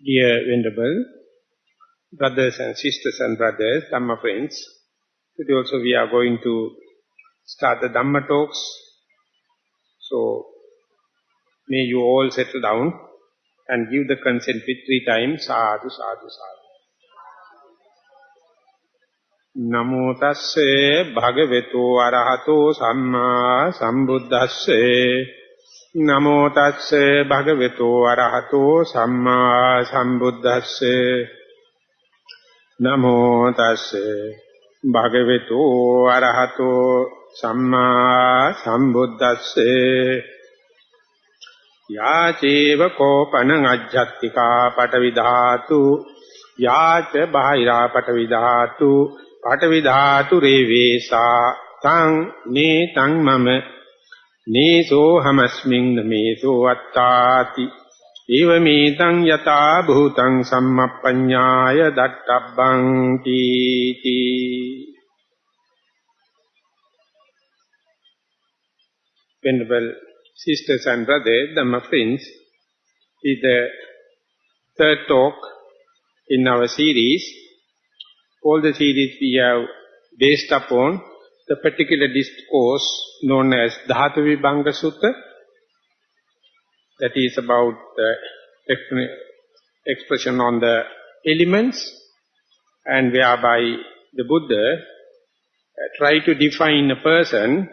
Dear Venerable, brothers and sisters and brothers, Dhamma friends, today also we are going to start the Dhamma talks. So, may you all settle down and give the consent with 3 times, sadhu, sadhu, sadhu. Namo tasse bhagavato arahato samma sambuddhasse. Namo tasse bhagavato arahato samma sambuddhasse. Namo tasse bhagavato arahato samma sambuddhasse. Yāceva kopanang ajjattika patavidhātu yāca bhaira patavidhātu revesa tang ne tang mama neso hamasming nameso attāti evametang yatā bhūtang sammappaññāya dattabbang tīti. Venerable sisters and brothers, Dhamma friends, is the third talk in our series. All the series we have based upon the particular discourse known as Dhathu Vibhanga Sutta. That is about the expression on the elements, and whereby the Buddha tried to define a person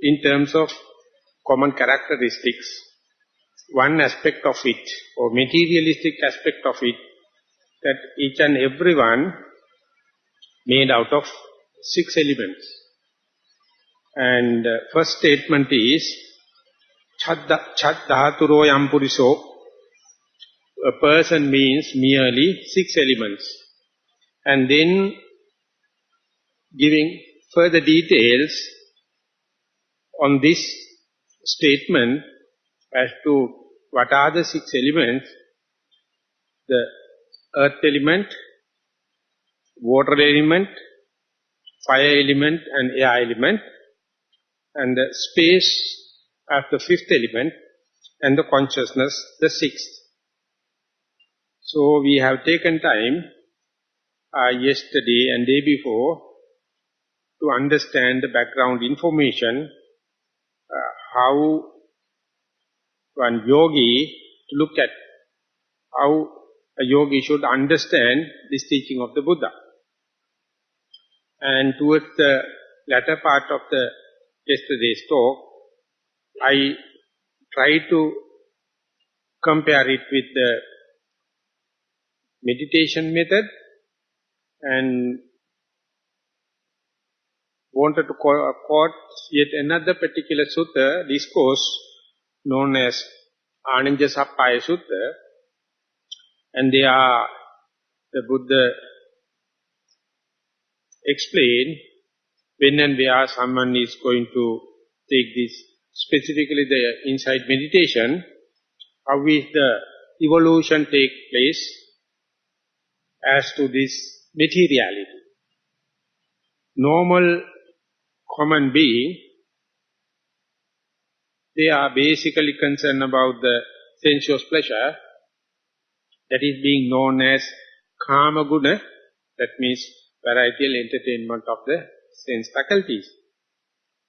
in terms of common characteristics, one aspect of it, or materialistic aspect of it, that each and everyone made out of 6 elements. And first statement is, Chad Dhaturo Yampuriso. A person means merely 6 elements. And then giving further details on this statement as to what are the 6 elements: the earth element, water element, fire element and air element, and the space as the 5th element, and the consciousness the 6th. So we have taken time yesterday and day before to understand the background information, how one yogi to look at how a yogi should understand this teaching of the Buddha. And towards the latter part of the yesterday's talk, I try to compare it with the meditation method and wanted to quote yet another particular sutta, discourse known as Ananjasappaya Sutta, and they are, the Buddha explained when and where someone is going to take this, specifically the insight meditation, how is the evolution take place as to this materiality. Normal common being, they are basically concerned about the sensuous pleasure, that is being known as kama guna, that means varietal entertainment of the sense faculties.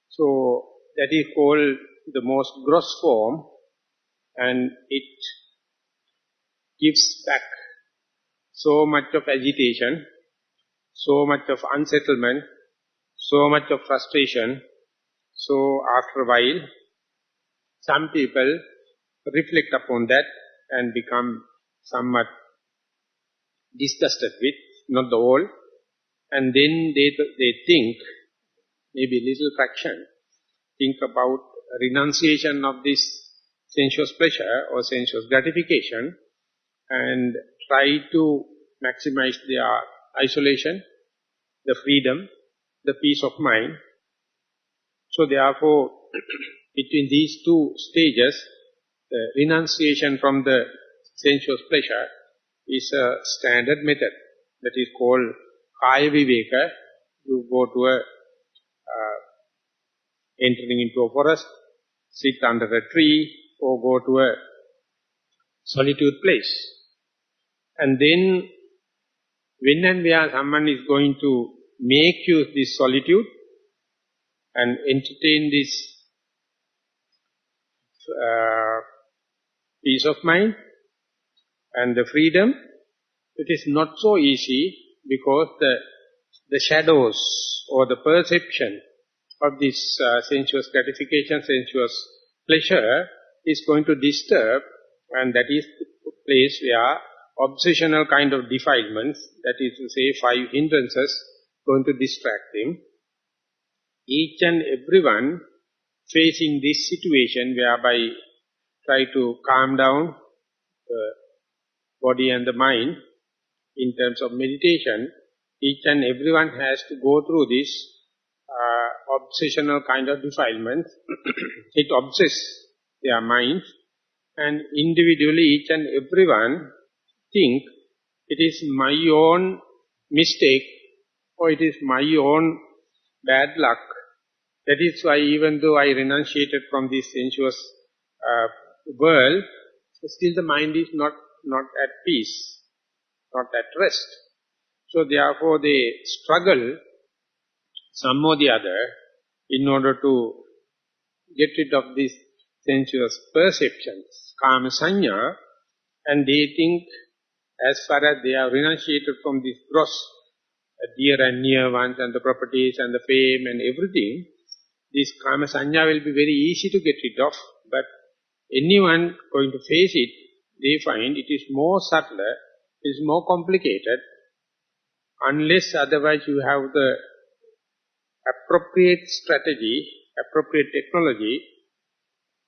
So that is called the most gross form, and it gives back so much of agitation, so much of unsettlement, so much of frustration. So after a while, some people reflect upon that and become somewhat disgusted with, not the whole, and then they think, maybe little fraction, think about renunciation of this sensuous pleasure or sensuous gratification and try to maximize their isolation, the freedom, the peace of mind. So therefore, between these 2 stages, the renunciation from the sensuous pleasure is a standard method that is called Kaya Viveka. You go to entering into a forest, sit under a tree, or go to a solitude place. And then, when and where someone is going to make you this solitude and entertain this peace of mind and the freedom, it is not so easy, because the shadows or the perception of this sensuous gratification, sensuous pleasure is going to disturb, and that is the place where obsessional kind of defilements, that is to say 5 hindrances, going to distract him. Each and everyone facing this situation whereby try to calm down the body and the mind in terms of meditation, each and everyone has to go through this obsessional kind of defilement. It obsesses their minds, and individually each and everyone think it is my own mistake or it is my own bad luck. That is why even though I renunciated from this sensuous world, still the mind is not at peace, not at rest. So therefore they struggle some or the other in order to get rid of these sensuous perceptions, kama sanya, and they think as far as they are renunciated from this gross, dear and near ones and the properties and the fame and everything, this kama sanya will be very easy to get rid of, but anyone going to face it, they find it is more subtler, it is more complicated, unless otherwise you have the appropriate strategy, appropriate technology,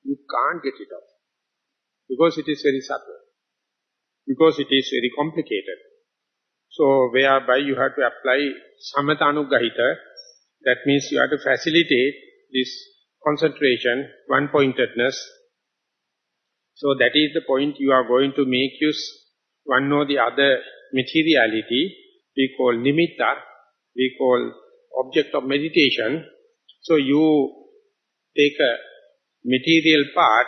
you can't get it off. Because it is very subtle. Because it is very complicated. So, whereby you have to apply samatha anuggahita, that means you have to facilitate this concentration, one-pointedness. So that is the point you are going to make use one or the other materiality, we call nimitta, we call object of meditation. So you take a material part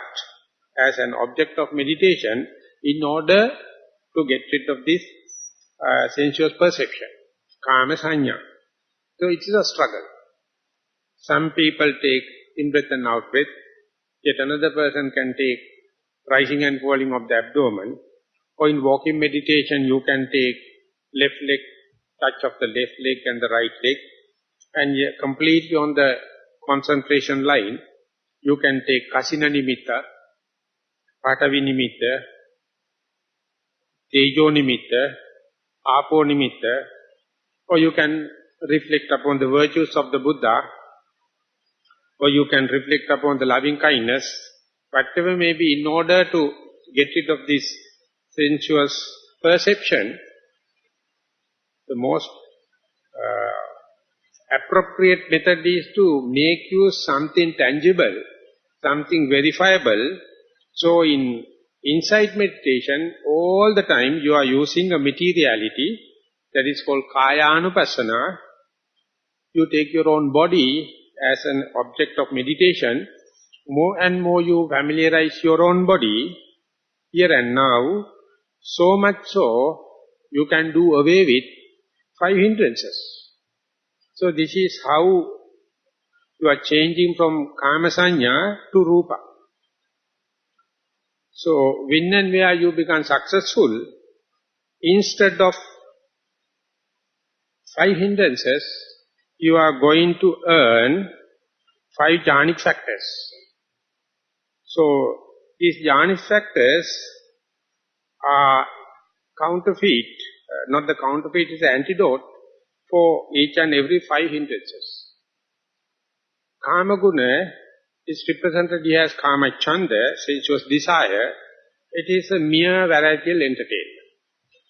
as an object of meditation in order to get rid of this sensuous perception, kama sanya. So it is a struggle. Some people take in-breath and out-breath, yet another person can take rising and falling of the abdomen, or in walking meditation you can take left leg, touch of the left leg and the right leg, and completely on the concentration line, you can take kasina nimitta, patavi nimitta, tejo nimitta, apo nimitta, or you can reflect upon the virtues of the Buddha, or you can reflect upon the loving kindness, whatever may be, in order to get rid of this sensuous perception, the most appropriate method is to make use something tangible, something verifiable. So in inside meditation, all the time you are using a materiality, that is called kaya-anupassana. You take your own body as an object of meditation. More and more you familiarize your own body, here and now, so much so, you can do away with 5 hindrances. So this is how you are changing from kama sanya to rupa. So when and where you become successful, instead of 5 hindrances, you are going to earn 5 jhanic factors. So these jhanic factors are counterfeit, not the counterfeit, is the antidote for each and every 5 hindrances. Kama guna is represented here as kama chanda, sensuous desire. It is a mere varietal entertainment.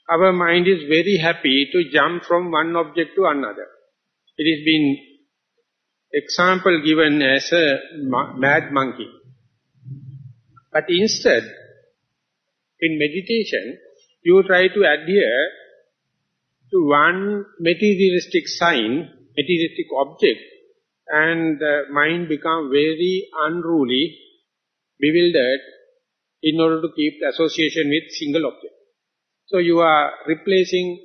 Our mind is very happy to jump from one object to another. It is been example given as a mad monkey. But instead, in meditation, you try to adhere to one materialistic sign, materialistic object, and the mind become very unruly, bewildered, in order to keep the association with single object. So you are replacing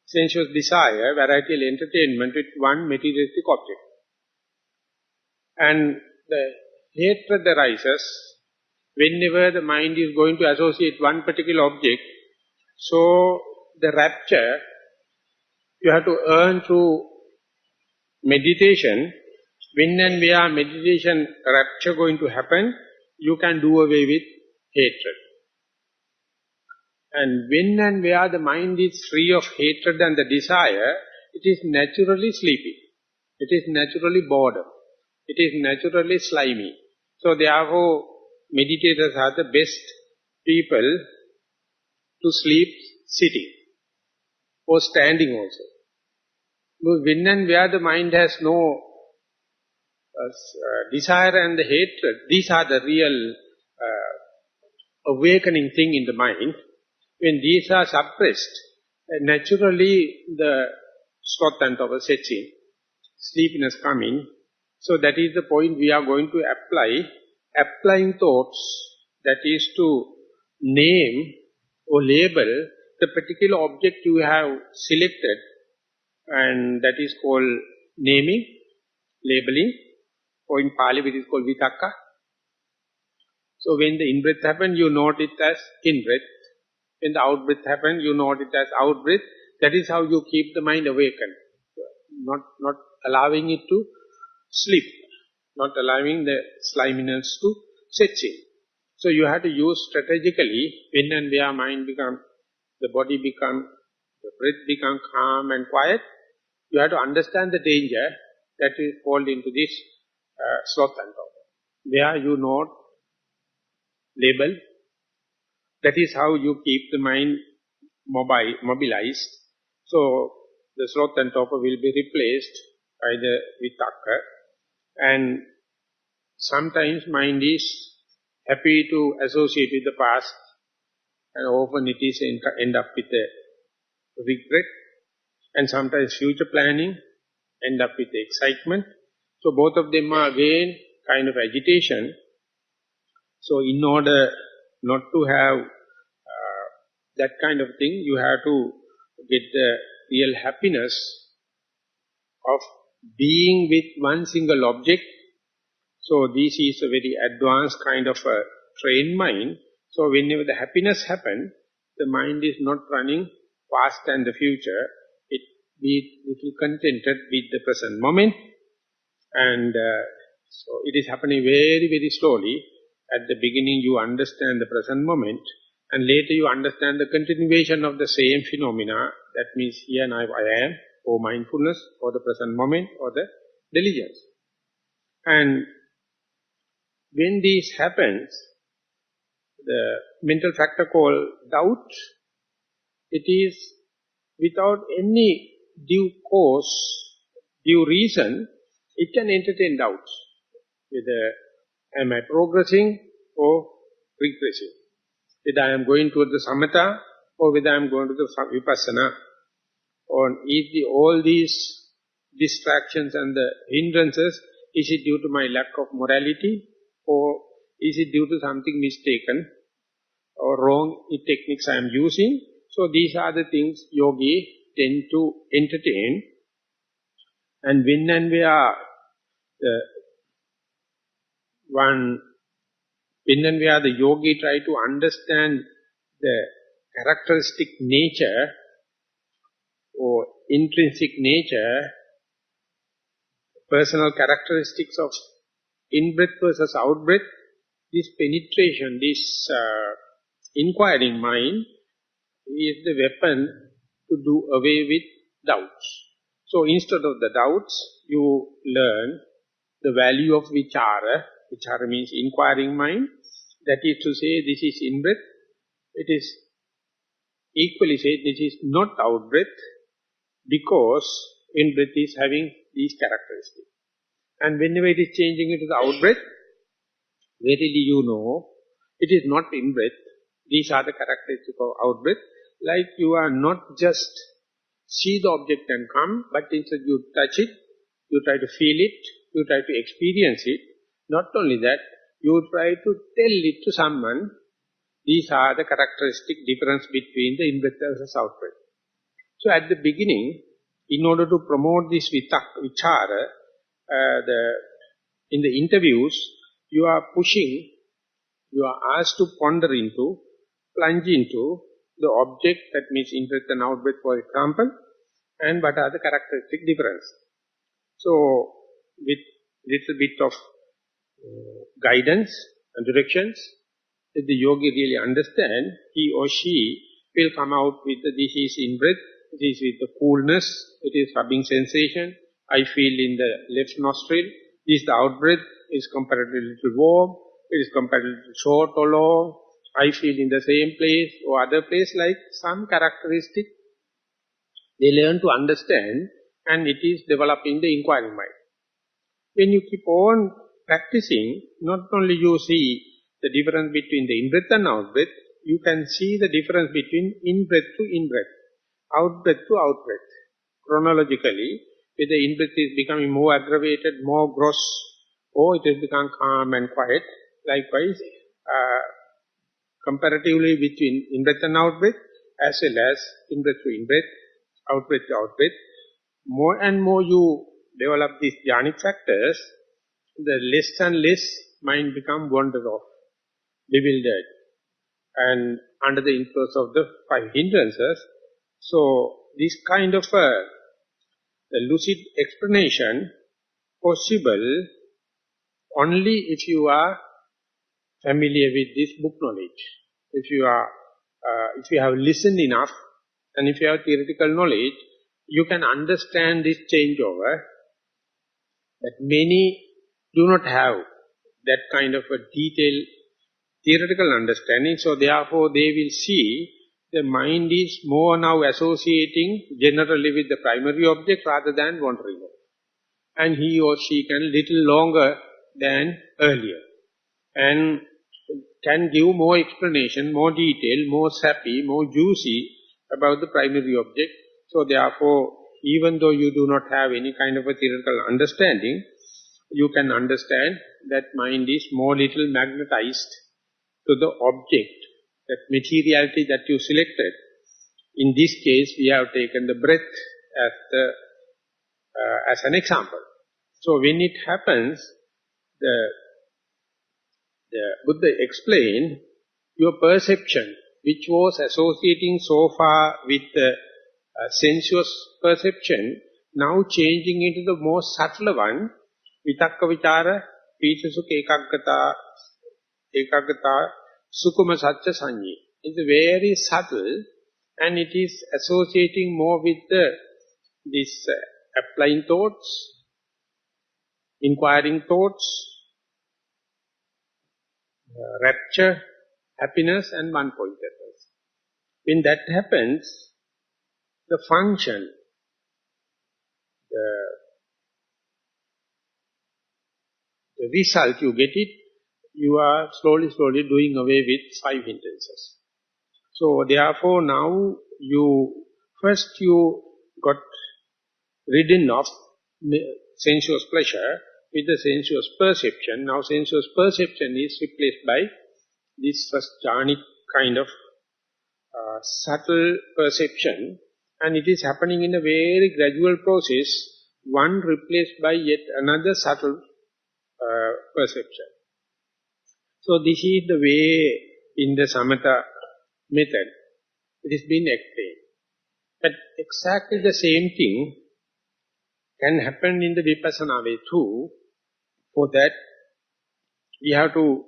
sensuous desire, varietal entertainment with one materialistic object. And the hatred arises whenever the mind is going to associate one particular object. So the rapture, you have to earn through meditation. When and where meditation rapture going to happen, you can do away with hatred. And when and where the mind is free of hatred and the desire, it is naturally sleepy. It is naturally boredom. It is naturally slimy. So therefore, meditators are the best people to sleep sitting or standing also. Because when and where the mind has no desire and the hatred, these are the real awakening thing in the mind. When these are suppressed, naturally the sloth and tava sets in, sleepiness coming. So that is the point we are going to apply. Applying thoughts, that is to name or label the particular object you have selected, and that is called naming, labeling, or in Pali it is called vitakka. So when the in-breath happens, you note it as in-breath. When the out-breath happens, you note it as out-breath. That is how you keep the mind awakened. Not allowing it to sleep. Not allowing the sliminess to set in. So you have to use strategically when and where mind become, the body become, the breath become calm and quiet. You have to understand the danger that is called into this sloth and tava. Where you note, label, that is how you keep the mind mobilized. So the sloth and tava will be replaced by the vitakka. And sometimes mind is happy to associate with the past, and often it is end up with a regret. And sometimes future planning end up with excitement. So both of them are again kind of agitation. So in order not to have that kind of thing, you have to get the real happiness of being with one single object. So this is a very advanced kind of a trained mind. So whenever the happiness happens, the mind is not running past and the future. It be little contented with the present moment. And so it is happening very, very slowly. At the beginning you understand the present moment, and later you understand the continuation of the same phenomena. That means here now I am, or mindfulness, or the present moment, or the diligence. And when this happens, the mental factor called doubt, it is without any due cause, due reason, it can entertain doubts. Whether am I progressing or regressing? Whether I am going toward the samatha or whether I am going to the vipassana. Or is all these distractions and the hindrances, is it due to my lack of morality, or is it due to something mistaken or wrong techniques I am using? So these are the things yogi tend to entertain. And when and where the yogi try to understand the characteristic nature or intrinsic nature, personal characteristics of in-breath versus out-breath, this penetration, this inquiring mind is the weapon to do away with doubts. So instead of the doubts, you learn the value of vichara. Vichara means inquiring mind. That is to say, this is in-breath. It is equally said, this is not out-breath, because in-breath is having these characteristics. And whenever it is changing into the out-breath, verily you know, it is not in-breath. These are the characteristics of out-breath. Like you are not just see the object and come, but instead you touch it, you try to feel it, you try to experience it. Not only that, you try to tell it to someone These are the characteristic difference between the in-breath versus out-breath. So at the beginning, in order to promote this vichara, in the interviews, you are asked to ponder into, plunge into the object, that means in-breath and out-breath, for example, and what are the characteristic difference. So, with little bit of guidance and directions, if the yogi really understand, he or she will come out with this is in-breath, this is with the coolness, it is rubbing sensation, I feel in the left nostril, this is the out-breath, is comparatively little warm, it is comparatively short or long, I feel in the same place or other place, like some characteristic they learn to understand, and it is developing the inquiring mind. When you keep on practicing, not only you see the difference between the in-breath and out-breath, you can see the difference between in-breath to in-breath, out-breath to out-breath. Chronologically, whether in-breath is becoming more aggravated, more gross, or it has become calm and quiet. Likewise, comparatively between in-breath and out-breath, as well as in-breath to in-breath, out-breath to out-breath, more and more you develop these jhanic factors, the less and less mind become wandered off, bewildered, and under the influence of the five hindrances. So, this kind of the lucid explanation possible only if you are familiar with this book knowledge. If you have listened enough, and if you have theoretical knowledge, you can understand this changeover, that many do not have that kind of a detailed theoretical understanding, so therefore they will see the mind is more now associating generally with the primary object rather than wandering off. And he or she can little longer than earlier, and can give more explanation, more detail, more sappy, more juicy about the primary object. So therefore, even though you do not have any kind of a theoretical understanding, you can understand that mind is more little magnetized to the object, that materiality that you selected. In this case, we have taken the breath as an example. So when it happens, the Buddha explained, your perception, which was associating so far with the sensuous perception, now changing into the more subtle one, vitakka vichara, pita sukha ekaggata, sukuma satya sanyi. It's very subtle, and it is associating more with this applying thoughts, inquiring thoughts, rapture, happiness, and one-pointedness. When that happens, the function, the result you get it, you are slowly doing away with five hindrances. So therefore now you got ridden of sensuous pleasure with the sensuous perception. Now sensuous perception is replaced by this first jhanic kind of subtle perception, and it is happening in a very gradual process, one replaced by yet another subtle perception. So this is the way in the samatha method it is been explained. But exactly the same thing can happen in the vipassana way too. For that, we have to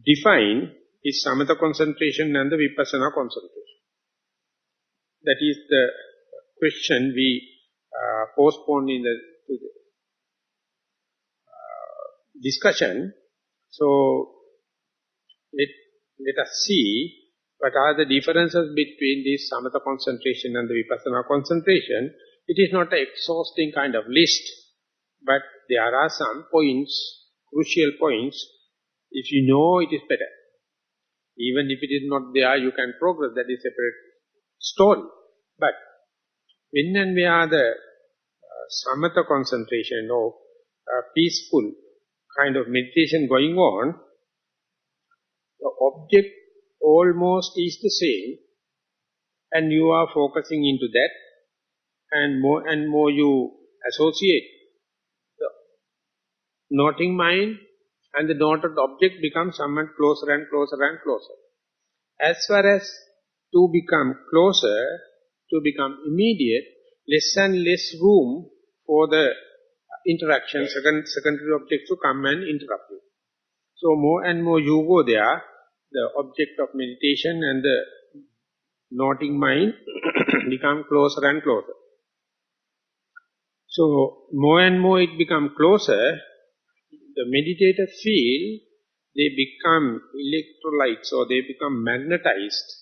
define this samatha concentration and the vipassana concentration. That is the question we postponed in the discussion. So, let us see what are the differences between this samatha concentration and the vipassana concentration. It is not an exhausting kind of list, but there are some points, crucial points. If you know, it is better. Even if it is not there, you can progress. That is a separate story. But when and where the samatha concentration or peaceful kind of meditation going on, the object almost is the same, and you are focusing into that, and more you associate the noting mind, and the noted object becomes somewhat closer and closer and closer. As far as to become closer, to become immediate, less and less room for the interaction, secondary objects to come and interrupt you. So more and more you go there, the object of meditation and the noting mind become closer and closer. So more and more it become closer, the meditator feel they become electrolytes or they become magnetized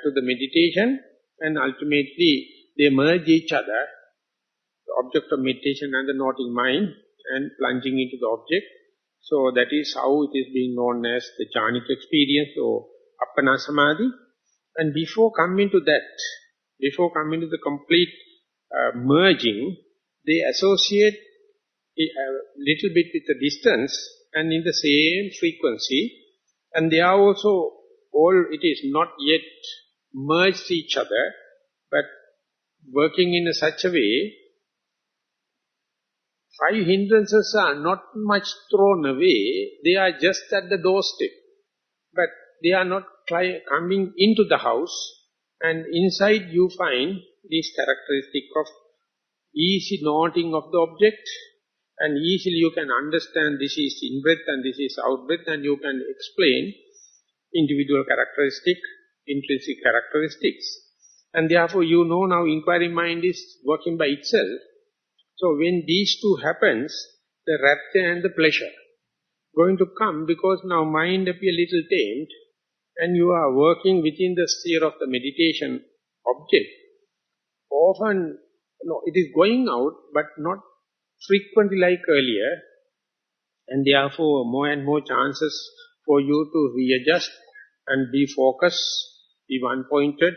to the meditation, and ultimately they merge each other, the object of meditation and the noting mind, and plunging into the object. So that is how it is being known as the jhanic experience or appana samadhi. And before coming to that, before coming to the complete merging, they associate a little bit with the distance and in the same frequency, and they are also all, it is not yet merged each other, but working in such a way, 5 hindrances are not much thrown away, they are just at the doorstep, but they are not coming into the house, and inside you find this characteristic of easy noting of the object, and easily you can understand this is in-breath and this is out-breath, and you can explain individual characteristic, intrinsic characteristics. And therefore you know now inquiry mind is working by itself. So when these two happens, the rapture and the pleasure going to come, because now mind appear little tamed, and you are working within the sphere of the meditation object. Often, no, it is going out, but not frequently like earlier, and therefore more and more chances for you to readjust and be focused, be one-pointed,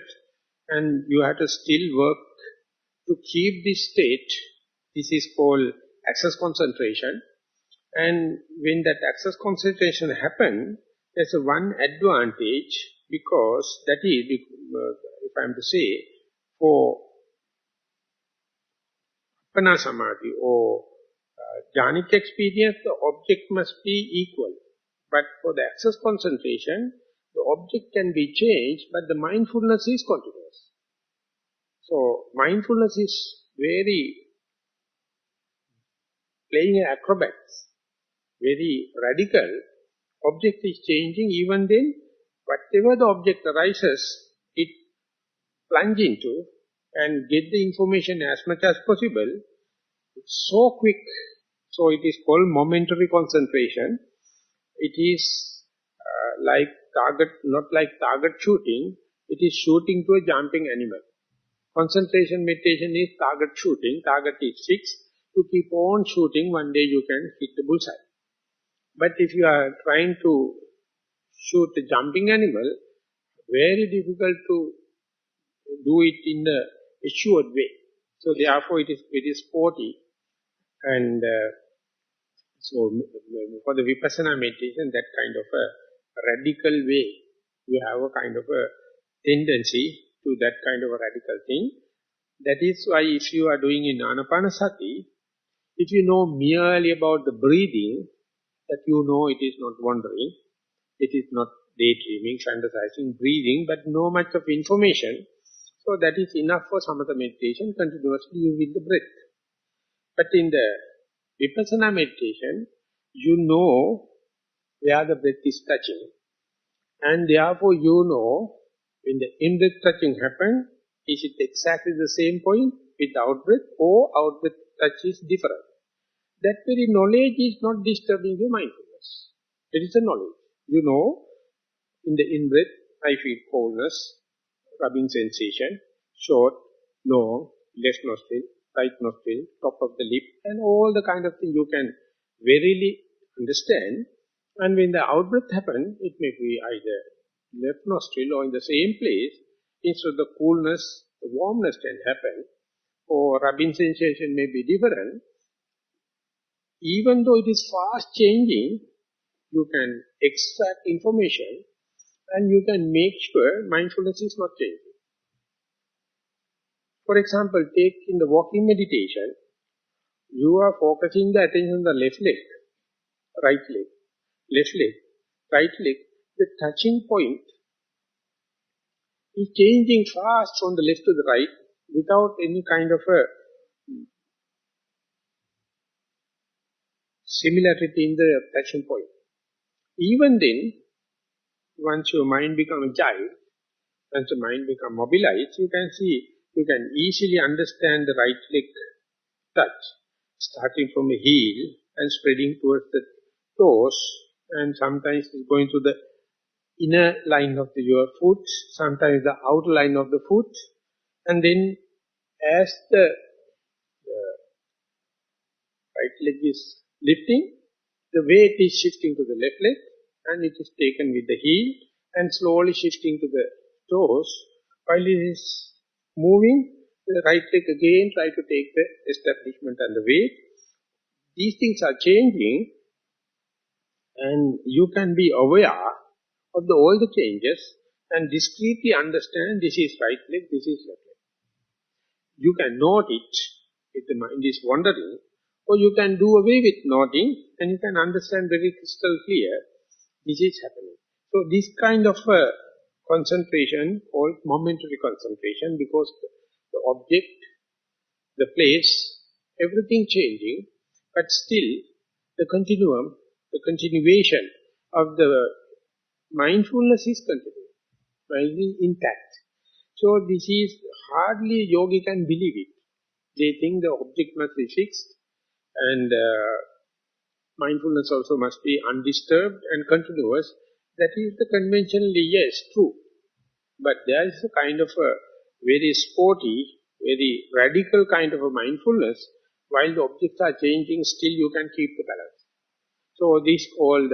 and you have to still work to keep this state. This is called access concentration. And when that access concentration happens, there's a one advantage, because that is, if I am to say, for appana samadhi or jhanic experience, the object must be equal. But for the access concentration, the object can be changed, but the mindfulness is continuous. So mindfulness is very playing acrobats, very radical. Object is changing, even then, whatever the object arises, it plunge into and get the information as much as possible. It's so quick, so it is called momentary concentration. It is like target, not like target shooting, it is shooting to a jumping animal. Concentration meditation is target shooting, target is fixed. To keep on shooting, one day you can hit the bullseye. But if you are trying to shoot a jumping animal, very difficult to do it in the assured way. So therefore it is very sporty. And so for the Vipassana meditation, that kind of a radical way, you have a kind of a tendency to that kind of a radical thing. That is why if you are doing in Anapanasati, if you know merely about the breathing, that you know it is not wandering, it is not daydreaming, fantasizing, breathing, but no much of information. So that is enough for samatha meditation, continuously you with the breath. But in the Vipassana meditation, you know where the breath is touching. And therefore you know, when the in-breath touching happens, is it exactly the same point with out-breath, or out-breath touch is different. That very knowledge is not disturbing your mindfulness. It is a knowledge. You know, in the in-breath, I feel coldness, rubbing sensation, short, long, left nostril, right nostril, top of the lip, and all the kind of thing you can verily understand. And when the out-breath happens, it may be either left nostril or in the same place. Instead of the coolness, the warmness can happen, or rubbing sensation may be different. Even though it is fast changing, you can extract information, and you can make sure mindfulness is not changing. For example, take in the walking meditation, you are focusing the attention on the left leg, right leg, left leg, right leg. The touching point is changing fast from the left to the right without any kind of a similarity in the touching point. Even then, once your mind becomes agile, once the mind becomes mobilized, you can see, you can easily understand the right leg touch, starting from the heel and spreading towards the toes, and sometimes it's going to the inner line of your foot, sometimes the outer line of the foot, and then as the right leg is lifting, the weight is shifting to the left leg, and it is taken with the heel, and slowly shifting to the toes. While it is moving, the right leg again try to take the establishment and the weight. These things are changing, and you can be aware of all the changes and discreetly understand this is right leg, this is left leg. You can note it if the mind is wandering, or you can do away with noting and you can understand very crystal clear this is happening. So this kind of concentration called momentary concentration, because the object, the place, everything changing, but still the continuum, the continuation of the mindfulness is continuing, is intact. So this is hardly a yogi can believe it. They think the object must be fixed and mindfulness also must be undisturbed and continuous. That is the conventionally, yes, true. But there is a kind of a very sporty, very radical kind of a mindfulness. While the objects are changing, still you can keep the balance. So this called,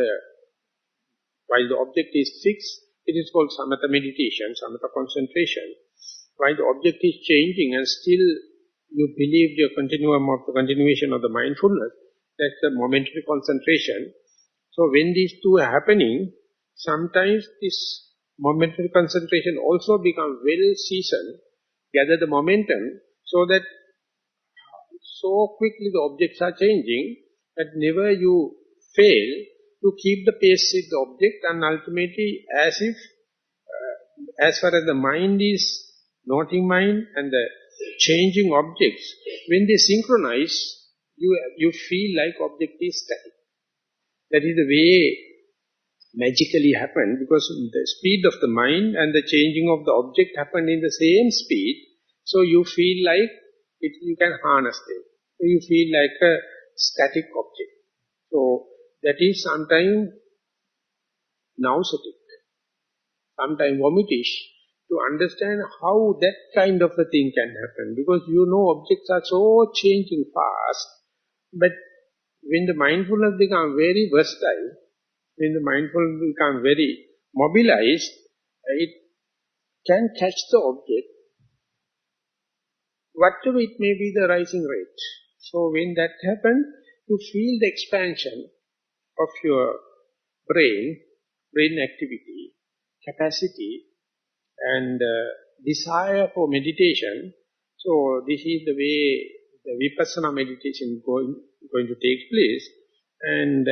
while the object is fixed, it is called samatha meditation, samatha concentration. While the object is changing and still you believe your continuum of the continuation of the mindfulness, that's the momentary concentration. So when these two are happening, sometimes this momentary concentration also becomes well seasoned, gather the momentum, so that so quickly the objects are changing that never you fail to keep the pace with the object, and ultimately as if, as far as the mind is, noting mind and the changing objects, when they synchronize, you feel like object is static. That is the way magically happened, because the speed of the mind and the changing of the object happened in the same speed, so you feel like you can harness them. So you feel like a static object. So that is sometimes nauseatic, sometimes vomitish, to understand how that kind of a thing can happen. Because you know objects are so changing fast, but when the mindfulness becomes very versatile, when the mindfulness becomes very mobilized, it can catch the object, whatever it may be the rising rate. So when that happens, you feel the expansion of your brain activity, capacity, and desire for meditation. So this is the way the vipassana meditation is going to take place. And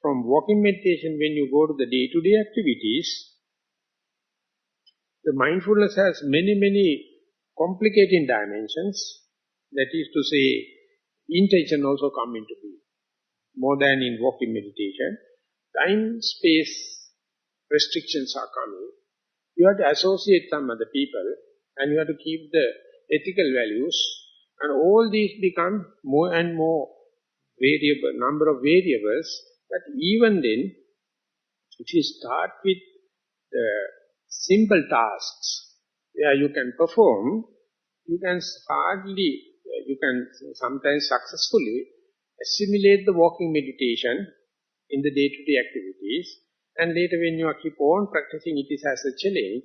from walking meditation, when you go to the day-to-day activities, the mindfulness has many complicating dimensions. That is to say, intention also come into being, more than in walking meditation. Time, space, restrictions are coming. You have to associate some other people, and you have to keep the ethical values, and all these become more and more variable, number of variables. But even then, if you start with the simple tasks where you can perform, you can sometimes successfully assimilate the walking meditation in the day-to-day activities, and later when you keep on practicing it is as a challenge,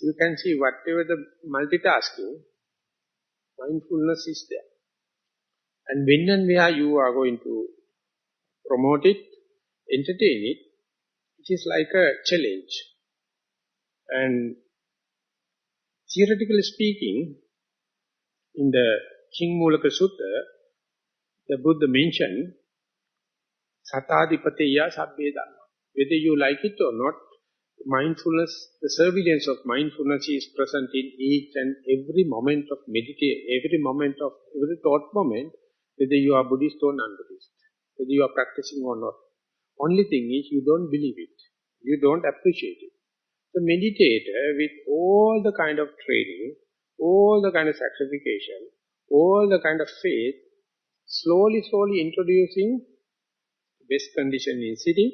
you can see whatever the multitasking, mindfulness is there. And when and where you are going to promote it, entertain it, it is like a challenge. And theoretically speaking, in the King Mulaka Sutta, the Buddha mentioned, Satadipateya Sabbe Dhamma. Whether you like it or not, mindfulness, the surveillance of mindfulness is present in each and every moment of meditation, every thought moment, whether you are Buddhist or non-Buddhist, whether you are practicing or not. Only thing is, you don't believe it. You don't appreciate it. The meditator, with all the kind of training, all the kind of sacrification, all the kind of faith, slowly introducing best condition in sitting,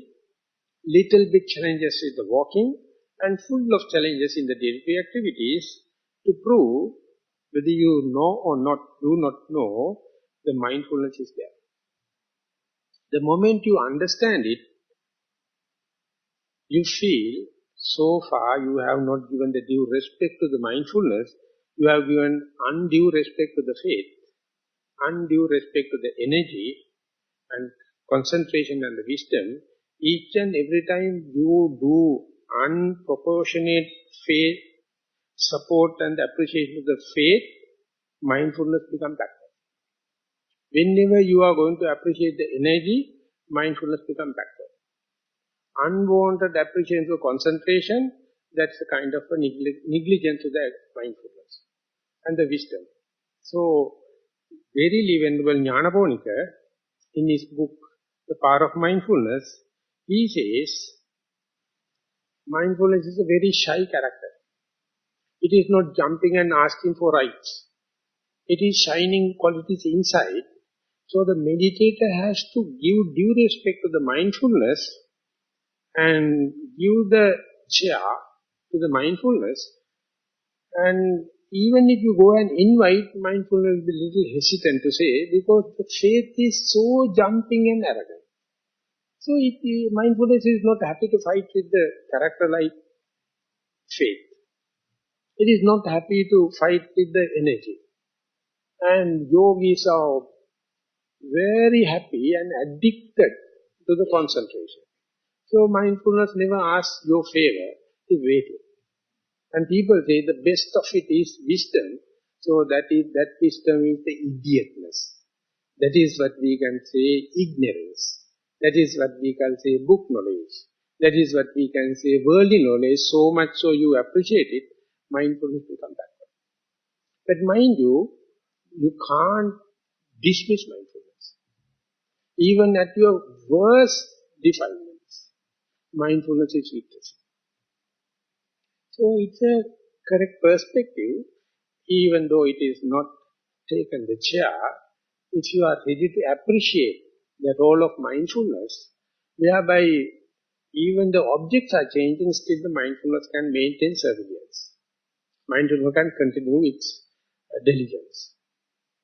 little bit challenges with the walking, and full of challenges in the daily activities to prove whether you know or not, do not know, the mindfulness is there. The moment you understand it, you feel so far you have not given the due respect to the mindfulness, you have given undue respect to the faith, undue respect to the energy and concentration and the wisdom. Each and every time you do unproportionate faith, support and appreciation of the faith, mindfulness becomes backward. Whenever you are going to appreciate the energy, mindfulness becomes backward. Unwanted appreciation of concentration, that's a kind of a negligence of the mindfulness and the wisdom. So, very Venerable Jnanaponika, in his book, The Power of Mindfulness, he says, mindfulness is a very shy character. It is not jumping and asking for rights. It is shining qualities inside. So the meditator has to give due respect to the mindfulness and give the chair to the mindfulness. And even if you go and invite, mindfulness will be a little hesitant to say, because the faith is so jumping and arrogant. So mindfulness is not happy to fight with the character like faith. It is not happy to fight with the energy. And yogis are very happy and addicted to the concentration. So mindfulness never asks your favor, it is waiting. And people say the best of it is wisdom. So that wisdom is the idiotness. That is what we can say ignorance. That is what we can say book knowledge. That is what we can say worldly knowledge. So much so you appreciate it, mindfulness will come back. But mind you, you can't dismiss mindfulness. Even at your worst defilements, mindfulness is witnessing. So it's a correct perspective, even though it is not taken the chair, if you are ready to appreciate the role of mindfulness, whereby even the objects are changing, still the mindfulness can maintain surveillance. Mindfulness can continue its diligence.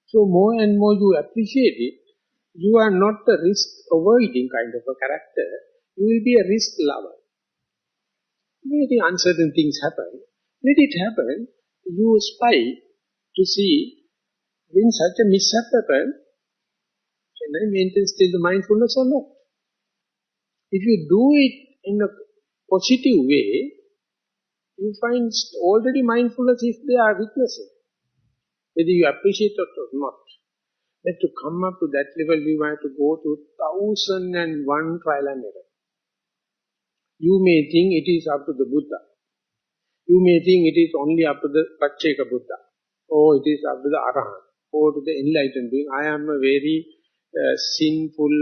So more and more you appreciate it, you are not a risk-avoiding kind of a character, you will be a risk lover. Very uncertain things happen. Let it happen. You spy to see when such a mishap happens, can I maintain still the mindfulness or not? If you do it in a positive way, you find already mindfulness is there witnessing. Whether you appreciate it or not. But to come up to that level, you have to go to 1001 trial and error. You may think it is up to the Buddha. You may think it is only up to the Pacheka Buddha. Or it is up to the Arahant. Or to the enlightened being. I am a very sinful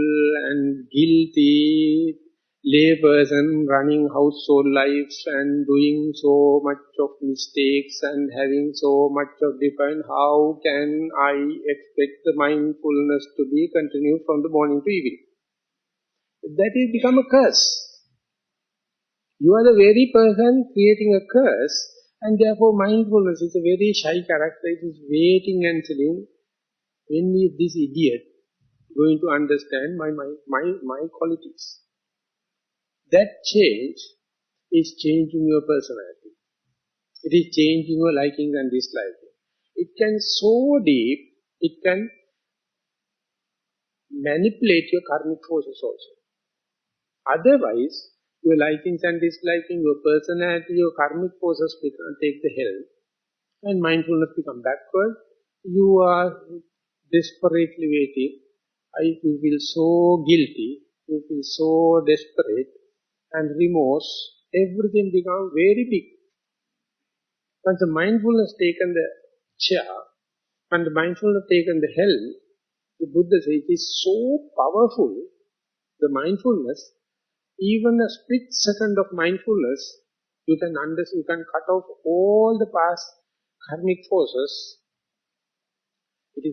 and guilty lay person running household life and doing so much of mistakes and having so much of different. How can I expect the mindfulness to be continued from the morning to evening? That is become a curse. You are the very person creating a curse, and therefore mindfulness is a very shy character. It is waiting and saying, when is this idiot going to understand my qualities? That change is changing your personality. It is changing your likings and dislikes. It can so deep, it can manipulate your karmic forces also. Otherwise, Your likings and dislikings, your personality, your karmic forces take the helm. And mindfulness become backward. You are desperately waiting. You feel so guilty. You feel so desperate. And remorse. Everything becomes very big. Once the mindfulness taken the chair, and the mindfulness taken the helm, the Buddha says it is so powerful, the mindfulness, even a split second of mindfulness, you can cut off all the past karmic forces. It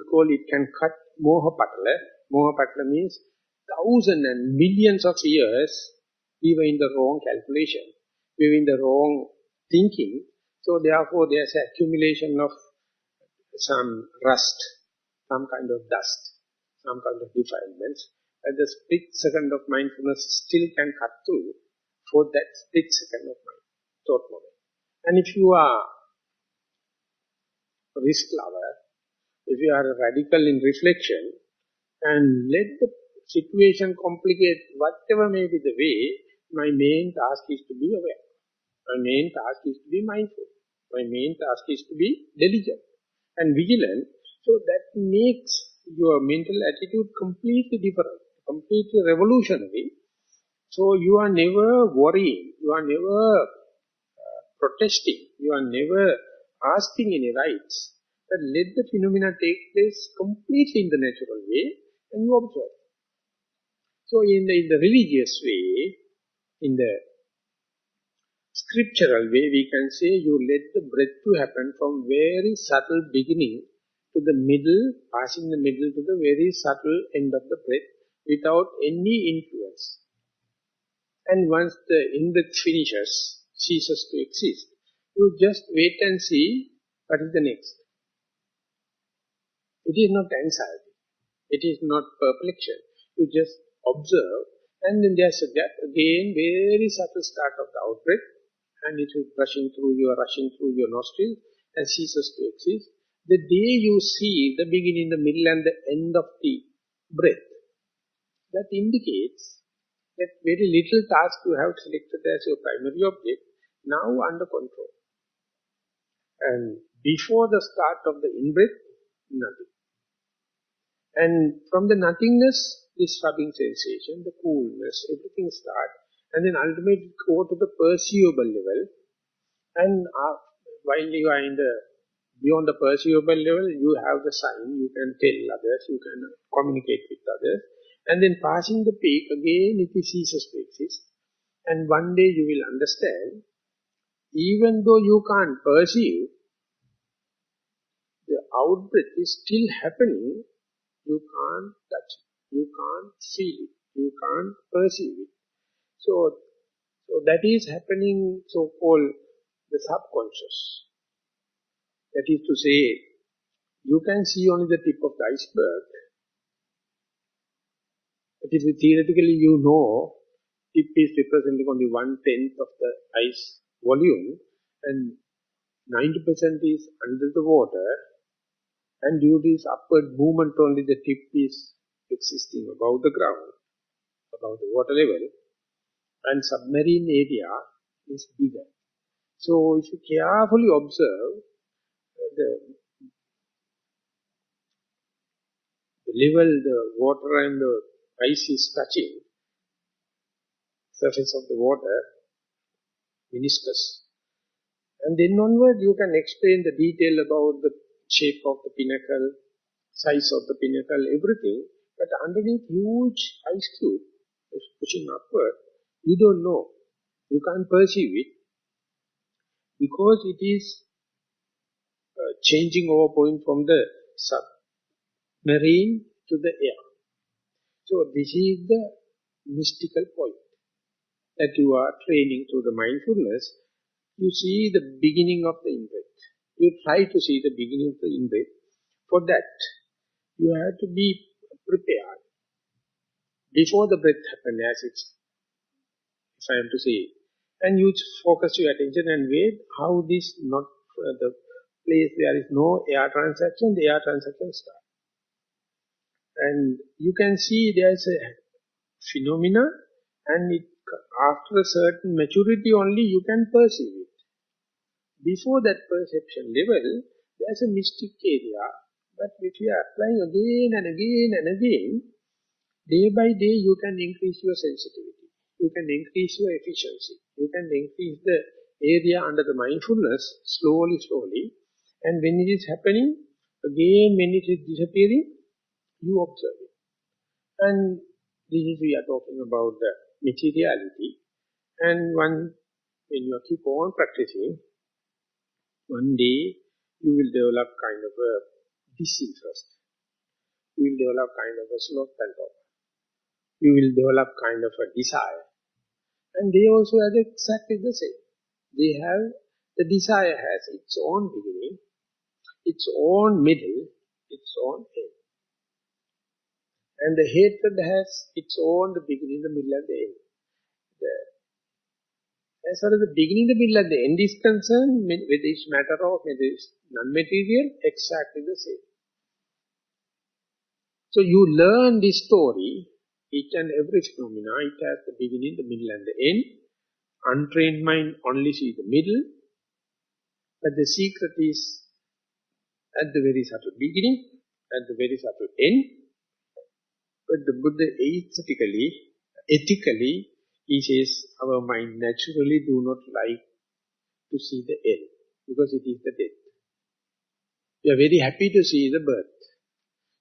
can cut Moha Patala. Moha Patala means thousands and millions of years we were in the wrong calculation, we were in the wrong thinking. So therefore there's an accumulation of some rust, some kind of dust, some kind of defilements. And the split second of mindfulness still can cut through for that split second of mind, thought moment. And if you are a risk lover, if you are a radical in reflection, and let the situation complicate whatever may be the way, my main task is to be aware. My main task is to be mindful. My main task is to be diligent and vigilant. So that makes your mental attitude completely different, completely revolutionary. So you are never worrying, you are never protesting, you are never asking any rights. But let the phenomena take place completely in the natural way and you observe. So in the religious way, in the scriptural way, we can say you let the breath to happen from very subtle beginning to the middle, passing the middle to the very subtle end of the breath without any influence. And once the in-breath finishes, ceases to exist, you just wait and see what is the next. It is not anxiety. It is not perplexion. You just observe, and then there's a gap, again, very subtle start of the out-breath, and it is rushing through your nostrils and ceases to exist. The day you see the beginning, the middle and the end of the breath, that indicates that very little task you have selected as your primary object, now under control. And before the start of the in-breath, nothing. And from the nothingness, this rubbing sensation, the coolness, everything starts, and then ultimately go to the perceivable level. And while you are beyond the perceivable level, you have the sign, you can tell others, you can communicate with others. And then passing the peak, again it ceases to exist. And one day you will understand, even though you can't perceive, the out-breath is still happening. You can't touch it, you can't feel it, you can't perceive it. So that is happening, so-called the subconscious. That is to say, you can see only the tip of the iceberg. But if theoretically you know, tip is representing only 1/10 of the ice volume, and 90% is under the water, and due to this upward movement only the tip is existing above the ground, above the water level, and submarine area is bigger. So if you carefully observe, the level, the water and the ice is touching, surface of the water, meniscus. And then onward you can explain the detail about the shape of the pinnacle, size of the pinnacle, everything. But underneath huge ice cube is pushing upward, you don't know. You can't perceive it because it is changing over, going from the submarine to the air. So this is the mystical point that you are training through the mindfulness. You see the beginning of the in-breath. You try to see the beginning of the in-breath. For that, you have to be prepared. Before the breath happens, as it's, if I am to say, and you focus your attention and wait how this not the place there is no air transaction, the air transaction starts. And you can see there is a phenomena and it after a certain maturity only you can perceive it. Before that perception level, there's a mystic area, but if you are applying again and again and again, day by day you can increase your sensitivity, you can increase your efficiency, you can increase the area under the mindfulness slowly, and when it is happening, again when it is disappearing, you observe it. And this is, we are talking about the materiality, and when you keep on practicing, one day you will develop kind of a disinterest. You will develop kind of a sloth and hope. You will develop kind of a desire. And they also are exactly the same. The desire has its own beginning, its own middle, its own end. And the hatred has its own beginning, the middle and the end. As far as the beginning, the middle and the end is concerned, whether it's matter or whether it's non-material, exactly the same. So you learn this story, each and every phenomena, it has the beginning, the middle and the end. Untrained mind only see the middle, but the secret is at the very subtle beginning, at the very subtle end. But the Buddha ethically, he says, our mind naturally do not like to see the end, because it is the death. We are very happy to see the birth.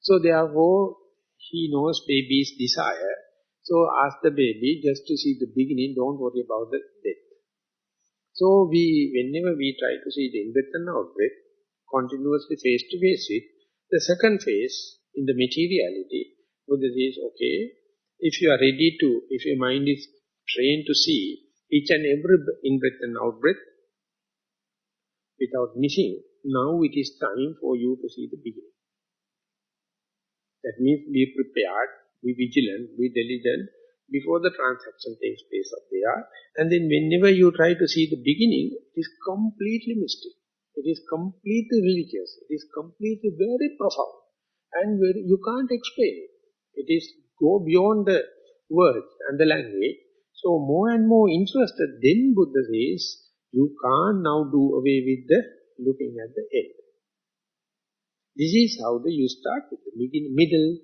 So therefore, he knows baby's desire. So ask the baby just to see the beginning, don't worry about the death. So whenever we try to see the in-breath and out-breath, continuously face to face it, the second phase in the materiality, Buddha says, okay, if you are ready to, if your mind is trained to see each and every in-breath and out-breath without missing, now it is time for you to see the beginning. That means be prepared, be vigilant, be diligent before the transaction takes place up there. And then whenever you try to see the beginning, it is completely mystic. It is completely religious. It is completely very profound. And you can't explain it. It is go beyond the words and the language. So more and more interested, then Buddha says, you can't now do away with the looking at the end. This is how you start with the middle,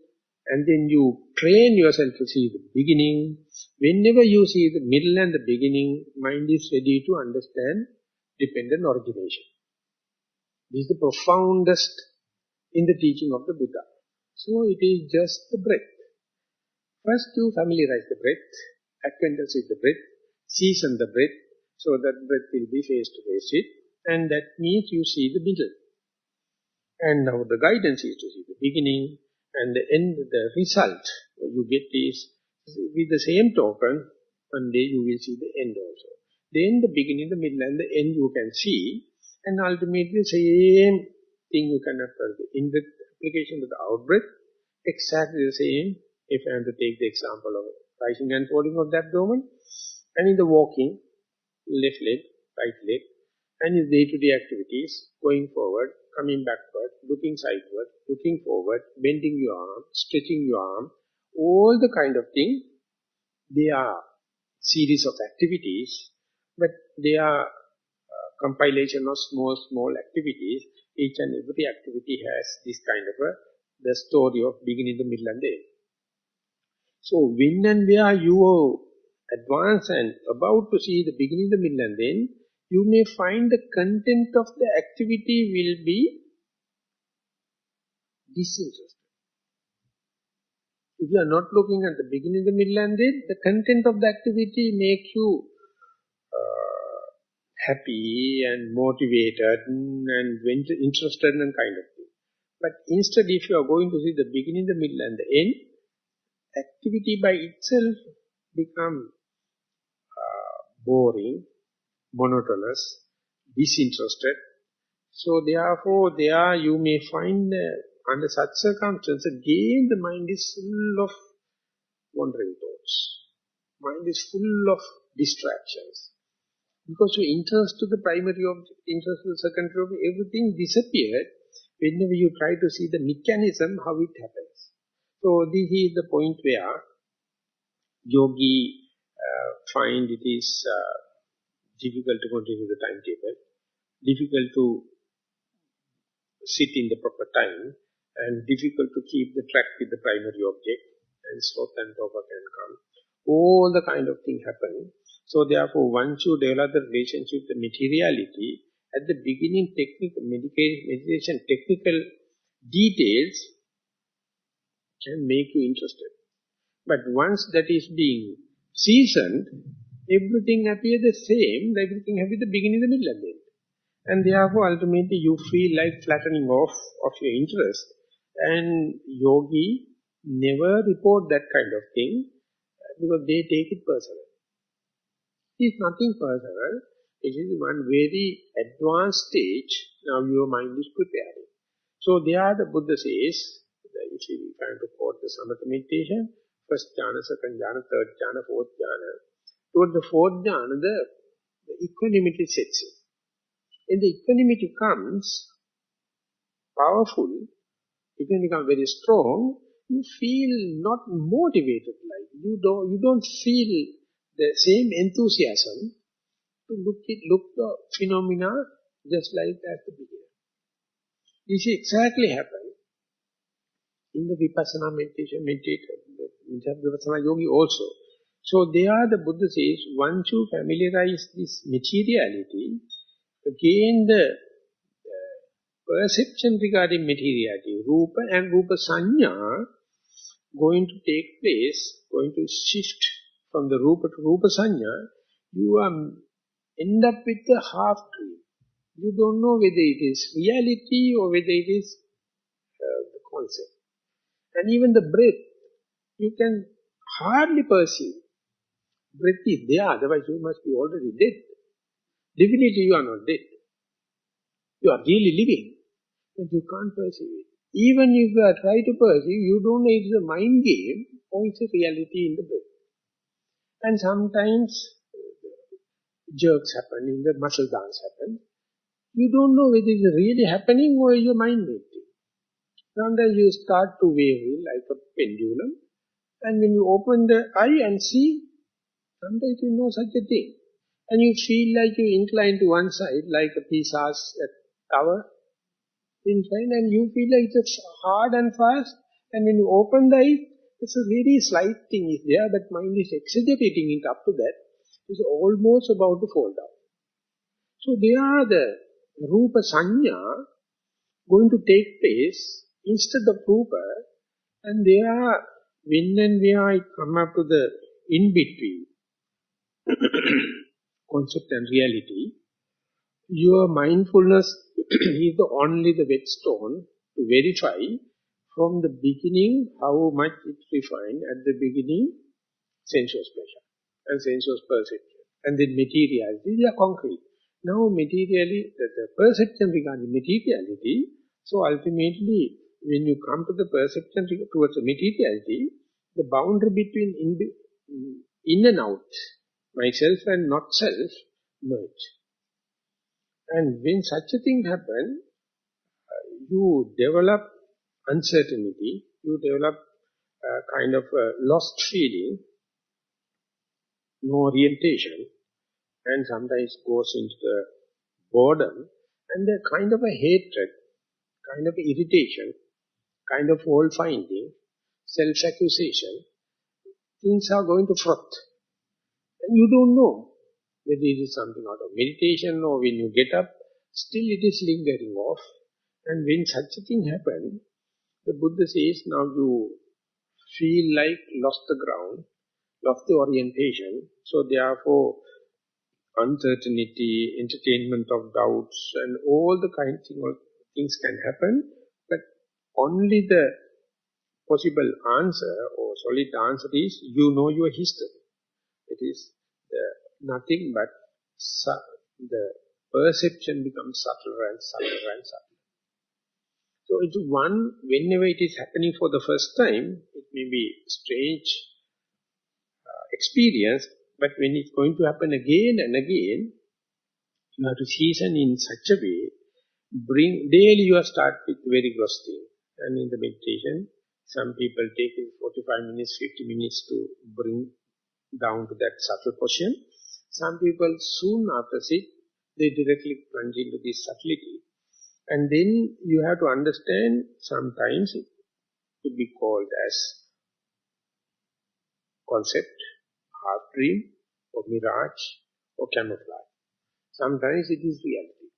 and then you train yourself to see the beginning. Whenever you see the middle and the beginning, mind is ready to understand dependent origination. This is the profoundest in the teaching of the Buddha. So it is just the breath. First you familiarize the breath, acquaintance with the breath, season the breath, so that breath will be face to face it, and that means you see the middle. And now the guidance is to see the beginning and the end, the result you get is, with the same token, one day you will see the end also. Then the beginning, the middle and the end you can see, and ultimately the same thing you can apply the in-breath application to the out-breath, exactly the same, if I am to take the example of rising and falling of the abdomen, and in the walking, left leg, right leg, and in day-to-day activities, going forward, coming backward, looking sideward, looking forward, bending your arm, stretching your arm, all the kind of thing, they are series of activities, but they are compilation of small activities. Each and every activity has this kind of the story of beginning, the middle and the end. So when and where you advance and about to see the beginning, the middle and the end, you may find the content of the activity will be disinterested. If you are not looking at the beginning, the middle and the end, the content of the activity makes you happy and motivated and interested and kind of thing. But instead, if you are going to see the beginning, the middle and the end, activity by itself becomes boring, monotonous, disinterested. So therefore, there you may find under such circumstances, again the mind is full of wandering thoughts. Mind is full of distractions. Because your interest to the primary object, interest to the secondary object, everything disappeared whenever you try to see the mechanism, how it happens. So this is the point where yogi find it is difficult to continue the timetable, difficult to sit in the proper time, and difficult to keep the track with the primary object, and sloth and torpor can come. All the kind of thing happening. So therefore, once you develop the relationship with the materiality, at the beginning, technical meditation, technical details can make you interested. But once that is being seasoned, everything appears the same, everything happens at the beginning, the middle, and the end. And therefore, ultimately, you feel like flattening off of your interest. And yogi never report that kind of thing because they take it personal. It is nothing personal. It is one very advanced stage. Now your mind is preparing. So there the Buddha says, if you trying to quote the Samatha meditation, first jhana, second jhana, third jhana, fourth jhana. Toward the fourth jhana, the equanimity sets in. When the equanimity comes powerful, it can become very strong, you feel not motivated like you don't feel the same enthusiasm to look the phenomena just like at the beginning. This exactly happened in the Vipassana meditation, Vipassana yogi also. So there the Buddha says, once you familiarize this materiality, again the perception regarding materiality, rupa and rupa sanya, going to take place, going to shift from the rupa to rupa sanya, you end up with a half dream. You don't know whether it is reality or whether it is the concept. And even the breath, you can hardly perceive. Breath is there, otherwise you must be already dead. Definitely you are not dead. You are really living, but you can't perceive it. Even if you try to perceive, you don't know it is a mind game or it's a reality in the breath. And sometimes jerks happen, in the muscle dance happen. You don't know whether it is really happening or your mind made it. Sometimes you start to waver like a pendulum, and when you open the eye and see, sometimes you know such a thing. And you feel like you incline to one side, like a Pisa's tower, incline, and you feel like it's hard and fast. And when you open the eye, it's a very slight thing is there, but mind is exaggerating it up to that. It's almost about to fall down. So they are the Rupa Sanya going to take place instead of Rupa, and they are, when and where I come up to the in-between concept and reality, your mindfulness is only the whetstone to verify from the beginning how much it's refined. At the beginning, sensuous pleasure and sensuous perception. And then materiality, they are concrete. Now materially, the perception regarding materiality, so ultimately when you come to the perception towards the materiality, the boundary between in and out, myself and not self, merge. And when such a thing happens, you develop uncertainty, you develop a kind of a lost feeling, no orientation, and sometimes goes into the boredom, and a kind of a hatred, kind of irritation, kind of fault-finding, self-accusation. Things are going to froth. And you don't know whether it is something out of meditation or when you get up, still it is lingering off. And when such a thing happens, the Buddha says, now you feel like lost the ground, lost the orientation. So therefore, uncertainty, entertainment of doubts, and all the kinds of things can happen, but only the possible answer or solid answer is, you know your history. It is nothing but the perception becomes subtler and subtler and subtler. So it's one, whenever it is happening for the first time, it may be strange experience, but when it's going to happen again and again, you have to season in such a way, daily you start with very gross thing. And in the meditation, some people take 45 minutes, 50 minutes to bring down to that subtle portion. Some people soon after sit, they directly plunge into this subtlety. And then you have to understand, sometimes it could be called as concept, half dream, or mirage, or camouflage. Sometimes it is reality.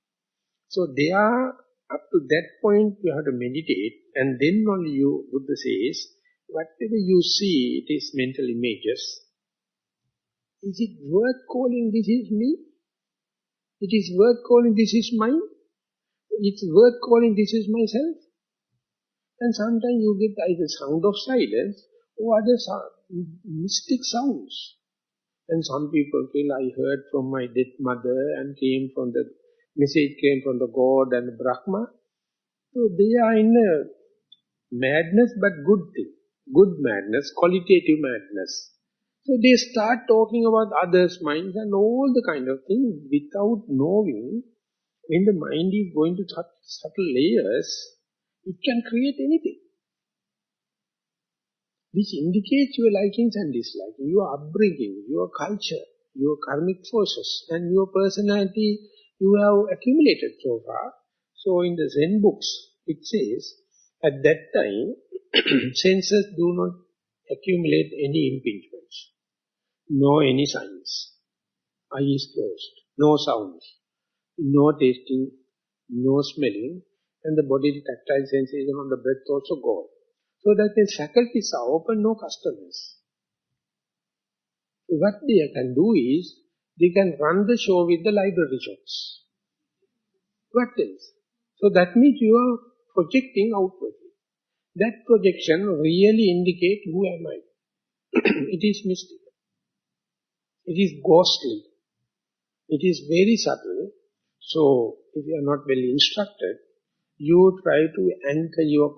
So they are, up to that point you have to meditate, and then only you, Buddha says, whatever you see, it is mental images. Is it worth calling this is me? It is worth calling this is mine? It's worth calling this is myself? And sometimes you get either sound of silence or other mystic sounds. And some people feel, I heard from my dead mother and message came from the God and Brahma. So they are in a madness, but good thing. Good madness, qualitative madness. So they start talking about others' minds and all the kind of things without knowing. When the mind is going to subtle layers, it can create anything. Which indicates your likings and dislikes, your upbringing, your culture, your karmic forces, and your personality you have accumulated so far. So in the Zen books, it says, at that time, senses do not accumulate any impingements, no any signs. Eye is closed, no sounds, no tasting, no smelling, and the bodily tactile sensation on the breath also gone. So that the faculties are open, no customers. What they can do is, they can run the show with the library shots. What else? So that means you are projecting outwardly. That projection really indicates who am I. It is mystical. It is ghostly. It is very subtle. So, if you are not well instructed, you try to anchor your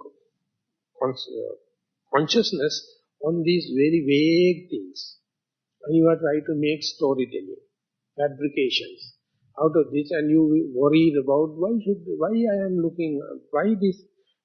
consciousness on these very vague things. And you are trying to make storytelling, fabrications out of this, and you worried about why I am looking, why this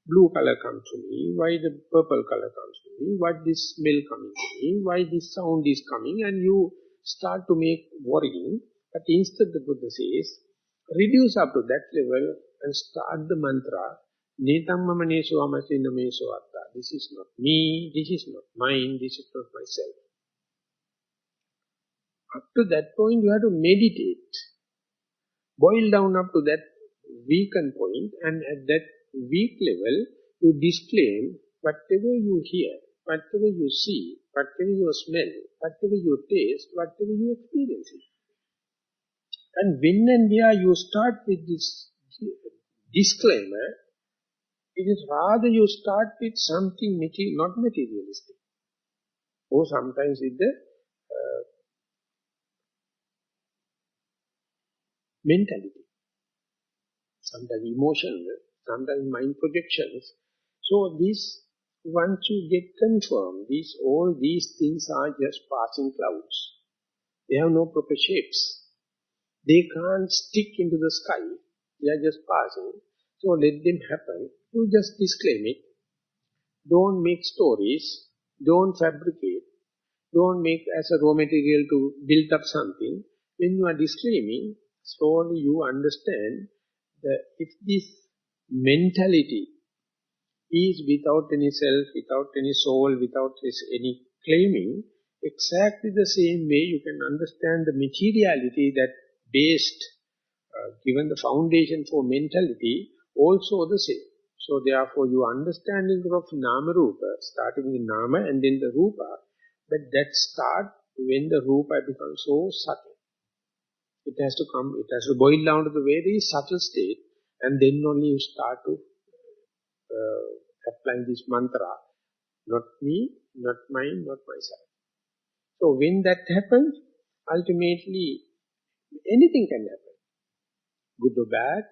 blue color comes to me, why the purple color comes to me, why this smell coming to me, why this sound is coming, and you start to make worrying. But instead the Buddha says, reduce up to that level and start the mantra, Netam mama neso amasi nameso atta. This is not me, this is not mine, this is not myself. Up to that point you have to meditate. Boil down up to that weakened point, and at that weak level you disclaim whatever you hear, whatever you see, whatever you smell, whatever you taste, whatever you experience. And when and where you start with this disclaimer, it is rather you start with something not materialistic. Or sometimes with the mentality. Sometimes emotional, sometimes mind projections. So this, once you get confirmed, all these things are just passing clouds. They have no proper shapes. They can't stick into the sky. They are just passing. So let them happen. You just disclaim it. Don't make stories. Don't fabricate. Don't make as a raw material to build up something. When you are disclaiming, slowly you understand that if this mentality is without any self, without any soul, without any claiming, exactly the same way you can understand the materiality that based, given the foundation for mentality, also the same. So therefore your understanding of Nama Rupa, starting with Nama and then the Rupa, but that start when the Rupa becomes so subtle. It has to boil down to the very subtle state, and then only you start to applying this mantra, not me, not mine, not myself. So when that happens, ultimately anything can happen. Good or bad,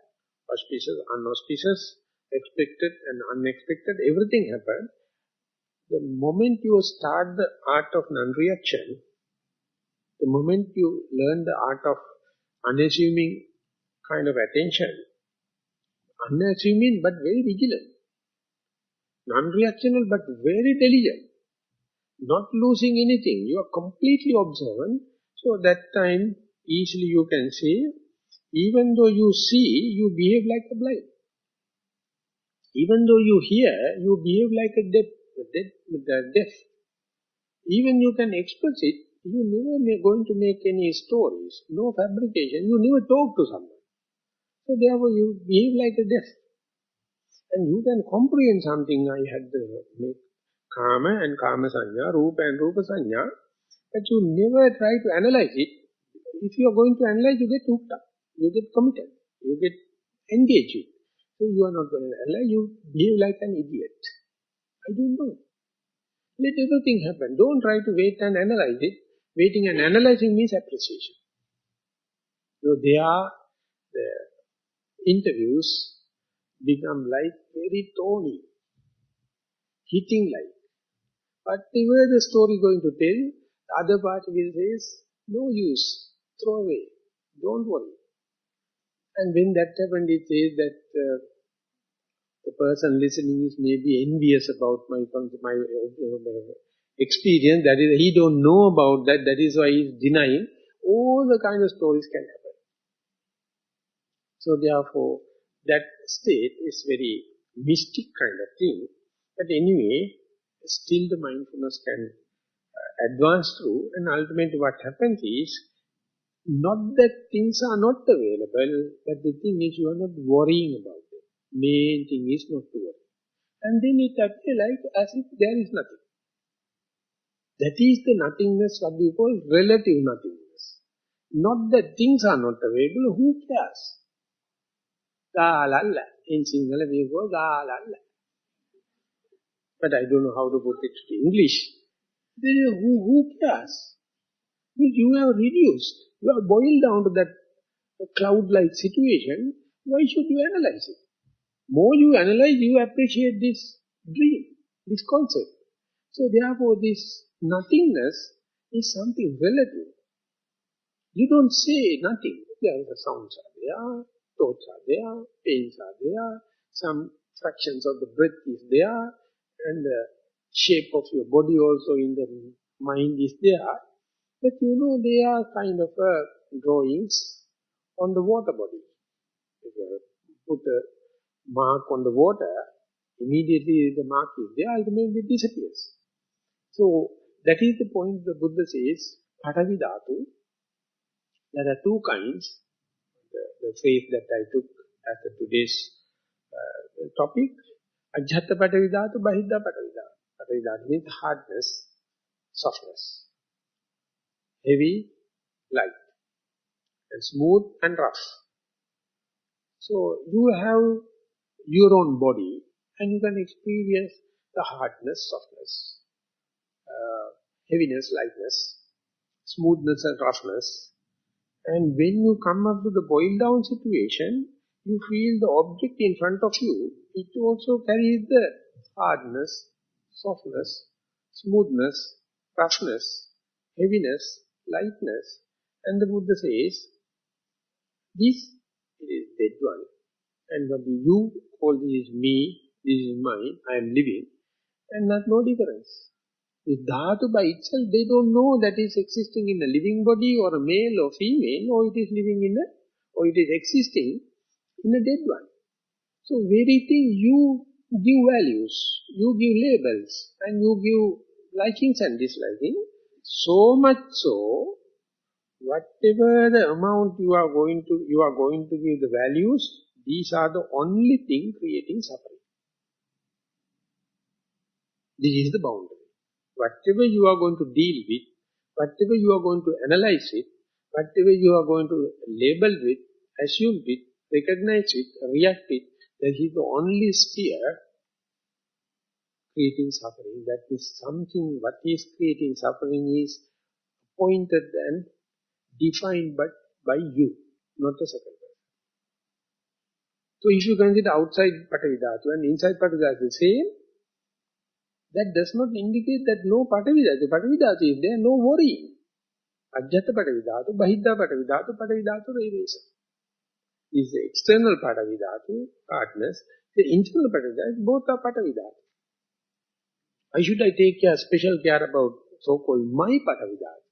auspicious, unauspicious, expected and unexpected, everything happens. The moment you start the art of non-reaction, the moment you learn the art of unassuming kind of attention, unassuming but very vigilant, non-reactional but very diligent. not losing anything. You are completely observant. So that time, easily you can say, even though you see, you behave like a blind. Even though you hear, you behave like a deaf. Even you can express it, you never going to make any stories, no fabrication. You never talk to someone. So therefore you behave like a deaf. And you can comprehend something. I had the Kama and Kama Sanya, Rupa and Rupa Sanya, but you never try to analyze it. If you are going to analyze, you get hooked up, you get committed, you get engaged. So you are not going to analyze, you behave like an idiot. I don't know. Let everything happen. Don't try to wait and analyze it. Waiting and analyzing means appreciation. So the interviews become like very thorny, hitting like. Whatever the story going to tell, the other party will say, no use, throw away, don't worry. And when that happened, it says that the person listening is maybe envious about my experience, that is, he don't know about that, that is why he is denying. All the kind of stories can happen. So therefore, that state is very mystic kind of thing. But anyway, still the mindfulness can advance through, and ultimately what happens is, not that things are not available, but the thing is you are not worrying about it. Main thing is not to worry. And then it appears like as if there is nothing. That is the nothingness, what we call relative nothingness. Not that things are not available, who cares? Galalla. In Sinhala we go galalla. But I don't know how to put it to English. Who cares? You have reduced, you have boiled down to that cloud-like situation. Why should you analyze it? More you analyze, you appreciate this dream, this concept. So therefore this nothingness is something relative. You don't say nothing. There are sounds are there, thoughts are there, pains are there, some fractions of the breath is there, and the shape of your body also in the mind is there. But they are kind of drawings on the water body. If you put a mark on the water, immediately the mark is there, ultimately it disappears. So, that is the point the Buddha says, Patavi Dhathu. There are two kinds. The phrase that I took as today's topic, Ajjhatta Patavi Dhathu, Bahiddha Patavi Dhathu. Patavi Dhathu means hardness, softness, heavy, light, and smooth and rough. So you have your own body and you can experience the hardness, softness, heaviness, lightness, smoothness and roughness. And when you come up to the boiled down situation, you feel the object in front of you, it also carries the hardness, softness, smoothness, roughness, heaviness, lightness. And the Buddha says, this is that one. And what you call this is me, this is mine, I am living, and not no difference. This dhatu by itself, they don't know that is existing in a living body or a male or female, or it is living in a, or it is existing in a dead one. So very thing you give values, you give labels, and you give likings and dislikings, so much so, whatever the amount you are going to give the values, these are the only thing creating suffering. This is the boundary. Whatever you are going to deal with, whatever you are going to analyze it, whatever you are going to label with, assume with, recognize it, react it, that is the only sphere creating suffering. That is something, what is creating suffering is appointed and defined by you, not the second person. So if you consider outside Patavi Dhatu and inside Patavi Dhatu the same, that does not indicate that no Patavi Dhatu. Patavi Dhatu is there, no worry. Ajjhatta Patavi Dhatu, Bahiddha Patavi Dhatu, revesa. Is the external Patavi Dhatu, hardness. The internal Patavi Dhatu, both are Patavi Dhatu. Why should I take special care about so-called my Patavidhatu?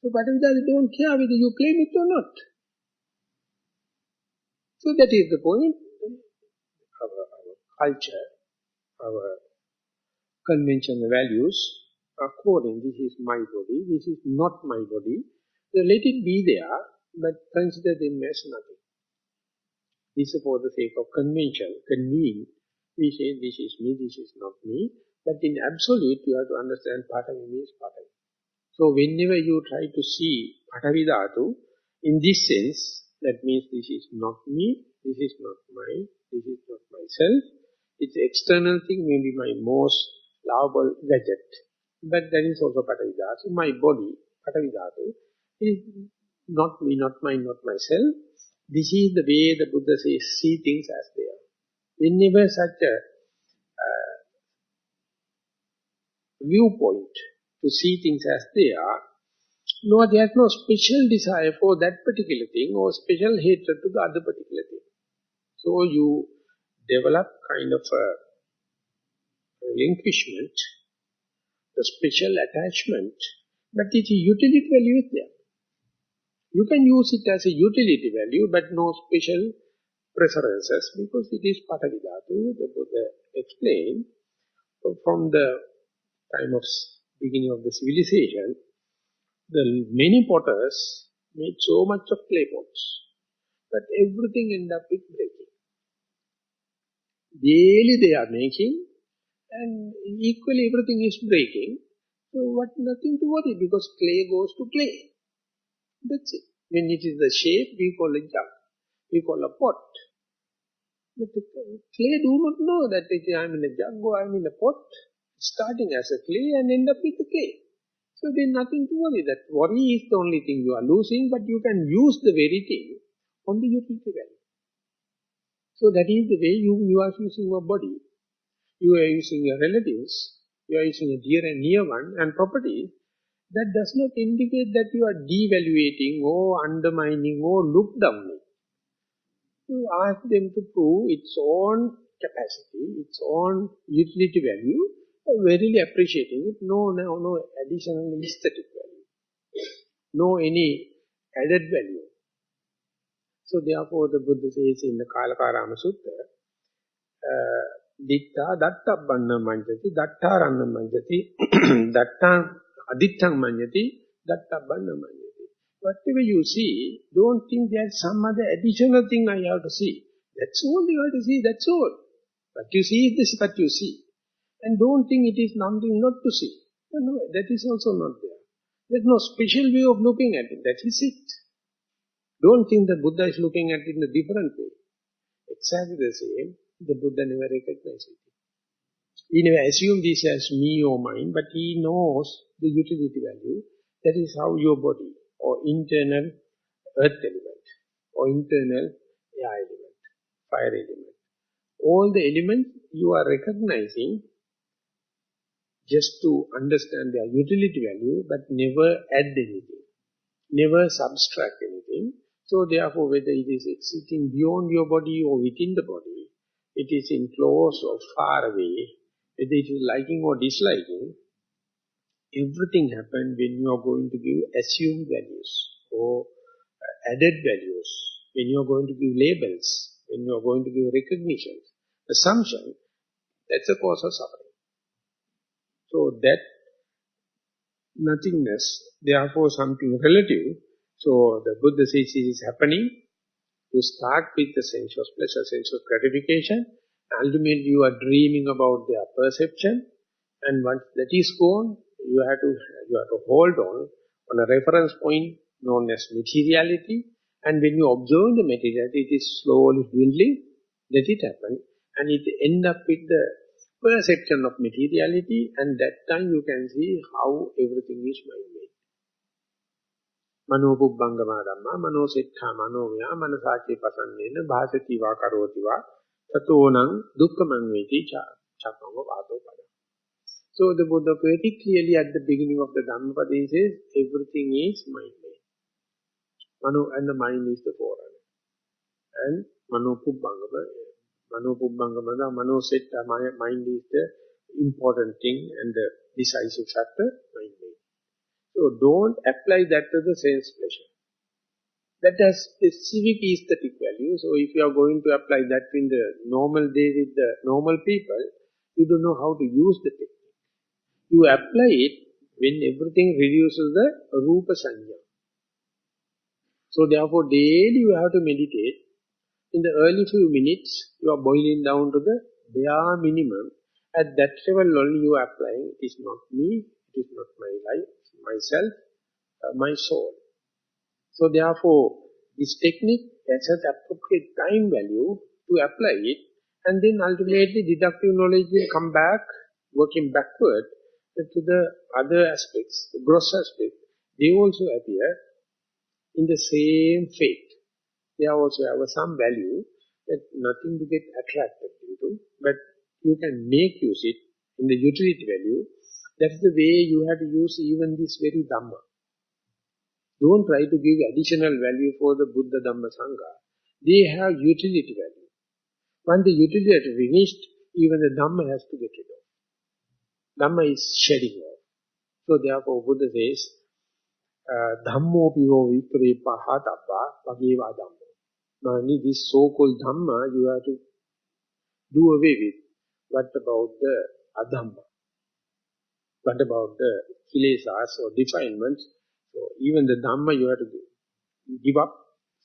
So Patavidhatu don't care whether you claim it or not. So that is the point. Our culture, our conventional values are calling this is my body, this is not my body. So let it be there, but consider them as nothing. This is for the sake of convention, convene. We say this is me, this is not me. But in absolute, you have to understand Patavi means Patavi. So whenever you try to see Patavi Dhatu, in this sense, that means this is not me, this is not mine, this is not myself. It's external thing, maybe my most lovable gadget. But that is also Patavi Dhatu. My body, Patavi Dhatu, is not me, not mine, not myself. This is the way the Buddha says, see things as they are. Whenever such a viewpoint to see things as they are, no, there is no special desire for that particular thing or special hatred to the other particular thing. So you develop kind of a relinquishment, the special attachment, but its utility value is there. You can use it as a utility value, but no special preferences, because it is Patavi Dhatu. The Buddha explained from the time of beginning of the civilization, the many potters made so much of clay pots, but everything ended up with breaking. Daily they are making, and equally everything is breaking. So what? Nothing to worry, because clay goes to clay. That's it. When it is the shape, we call a jug, we call a pot. But the clay do not know that I am in a jug or I am in a pot, starting as a clay and end up with the clay. So there is nothing to worry. That worry is the only thing you are losing, but you can use the very thing on the utility value. So that is the way you are using your body. You are using your relatives, you are using a dear and near one and property. That does not indicate that you are devaluating or undermining or look down. You ask them to prove its own capacity, its own utility value, verily appreciating it, no additional aesthetic value, no any added value. So therefore the Buddha says in the Kalakarama Sutta, Ditta dattabanna manjati, dattaranna manjati, datta adittang manjati, dattabanna manjati. Whatever you see, don't think there's some other additional thing I have to see. That's all you have to see, that's all. What you see is this, what you see. And don't think it is something not to see. No, that is also not there. There's no special way of looking at it, that is it. Don't think the Buddha is looking at it in a different way. Exactly the same, the Buddha never recognized it. He never assumed this as me or mine, but he knows the utility value. That is how your body, or internal earth element, or internal air element, fire element. All the elements you are recognizing just to understand their utility value, but never add anything, never subtract anything. So therefore, whether it is sitting beyond your body or within the body, it is in close or far away, whether it is liking or disliking, everything happens when you are going to give assumed values or added values, when you are going to give labels, when you are going to give recognition, assumption, that's the cause of suffering. So that nothingness, therefore something relative. So the Buddha says it is happening. You start with the sense of pleasure, sense of gratification. Ultimately you are dreaming about their perception, and once that is gone, you have to hold on a reference point known as materiality. And when you observe the materiality, it is slowly dwindling. Let it happen, and it end up with the perception of materiality, and that time you can see how everything is mind-made. Mano Vibhanga dhamma, mano siddha manomaya, manasache pasannena, bhasati va karoti va, tatonang dukkhamang veti chakanga vato pada. So the Buddha very clearly at the beginning of the Dhammapada says, everything is mind-made. Mano and the mind is the forerunner. And Mano Vibhanga, Mano siddha, mind is the important thing and the decisive factor, mind made. So don't apply that to the sense pleasure. That has specific aesthetic value. So if you are going to apply that in the normal day with the normal people, you don't know how to use the technique. You apply it when everything reduces the rupa sanya. So therefore daily you have to meditate. In the early few minutes, you are boiling down to the bare minimum. At that level only you are applying. It is not me, it is not my life, myself, my soul. So therefore, this technique has an appropriate time value to apply it, and then ultimately deductive knowledge will come back, working backward to the other aspects, the gross aspects. They also appear in the same fate. They also have some value, that nothing to get attracted into, but you can make use it in the utility value. That's the way you have to use even this very Dhamma. Don't try to give additional value for the Buddha, Dhamma, Sangha. They have utility value. When the utility is finished, even the Dhamma has to get rid of. Dhamma is shedding off. So therefore Buddha says, Dhammo pivo viparepaha tappa bhageva Dhammo. Now this so-called Dhamma you have to do away with. What about the Adhamma? What about the kilesas or defilements? So even the Dhamma you have to give up.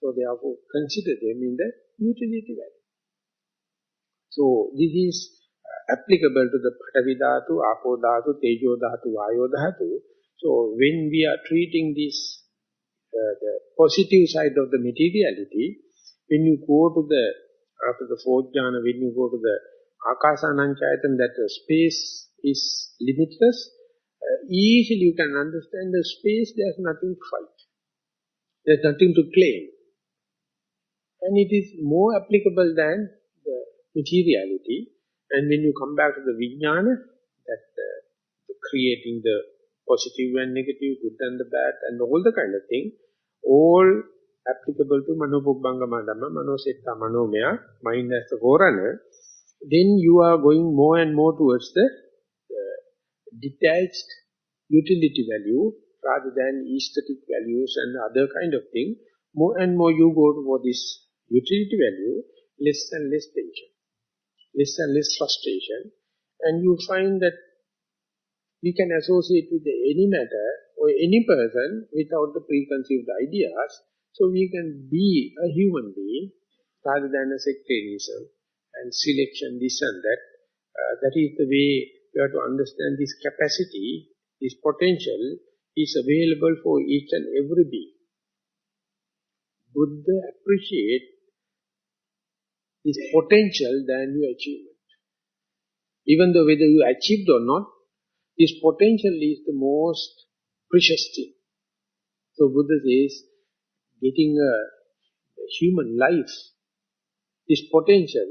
So therefore consider them in the utility value. So this is applicable to the Patavi Dhathu, Apo Dhathu, Tejo Dhathu, Vayo Dhathu. So when we are treating this, the positive side of the materiality, when you go to the, after the fourth jhana, when you go to the Akasananchayatan, that space is limitless, easily you can understand the space, there's nothing to fight. There's nothing to claim. And it is more applicable than the materiality. And when you come back to the vijnana, that creating the positive and negative, good and the bad, and all the kind of thing, all applicable to Vibhanga Madhamma, Manosetta Manomaya, mind as the forerunner, then you are going more and more towards the detached utility value rather than aesthetic values and other kind of thing. More and more you go for this utility value, less and less tension, less and less frustration, and you find that we can associate with any matter or any person without the preconceived ideas, so we can be a human being rather than a sectarianism and selection, this and that. That is the way you have to understand this capacity, this potential is available for each and every being. Buddha appreciate this potential than your achievement. Even though whether you achieved or not, this potential is the most precious thing. So Buddha says, getting a human life, this potential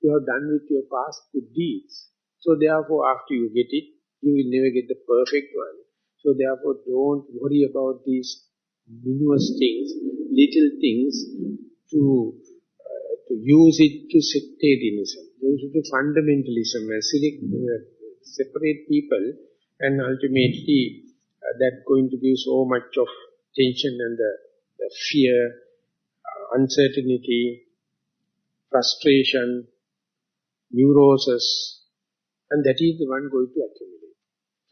you have done with your past good deeds. So therefore after you get it, you will never get the perfect one. So therefore don't worry about these minus things, little things to use it to sectarianism, use it to fundamentalism, separate people, and ultimately that's going to give so much of tension and the fear, uncertainty, frustration, neurosis, and that is the one going to accumulate.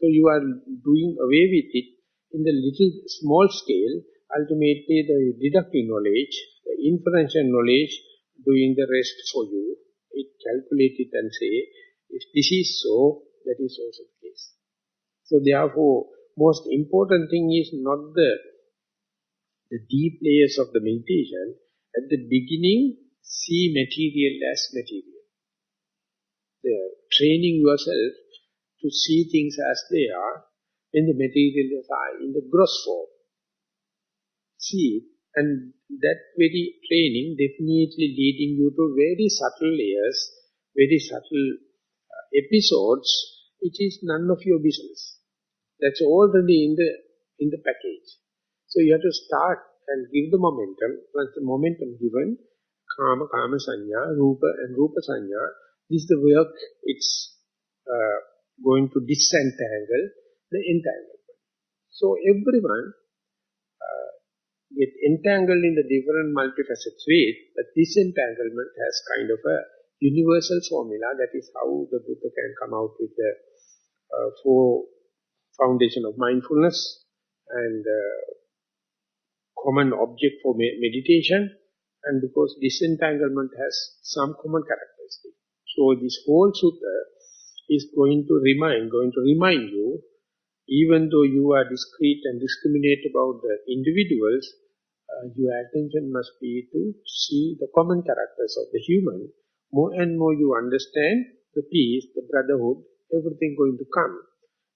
So you are doing away with it in the little small scale, ultimately the deductive knowledge, the inferential knowledge doing the rest for you. It calculates it and say, if this is so, that is also the case. So therefore, most important thing is not the deep layers of the meditation. At the beginning, see material as material. Training yourself to see things as they are, when the materials are in the gross form. See it, and that very training definitely leading you to very subtle layers, very subtle episodes. It is none of your business. That's already in the package. So you have to start and give the momentum. Once the momentum given, kama sanya, rupa and rupa sanya, this is the work it's going to disentangle the entanglement. So everyone get entangled in the different multifaceted ways, but disentanglement has kind of a universal formula. That is how the Buddha can come out with the four foundation of mindfulness and common object for meditation, and because disentanglement has some common characteristics. So this whole sutta is going to remind you, even though you are discreet and discriminate about the individuals, your attention must be to see the common characters of the human. More and more you understand the peace, the brotherhood, everything going to come.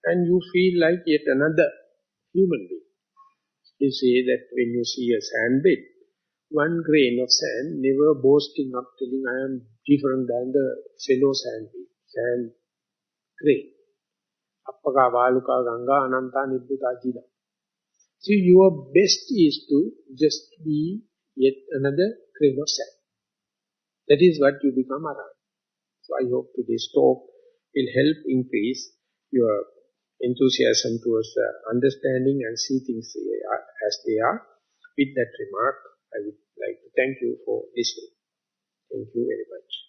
And you feel like yet another human being. You say that when you see a sand bed, one grain of sand, never boasting up, telling I am different than the fellow sand grain. Appaka valuka ganga ananta nibbhuta jida. So your best is to just be yet another grain of sand. That is what you become around. So I hope today's talk will help increase your enthusiasm towards understanding and see things as they are. With that remark, I would like to thank you for listening. Thank you very much.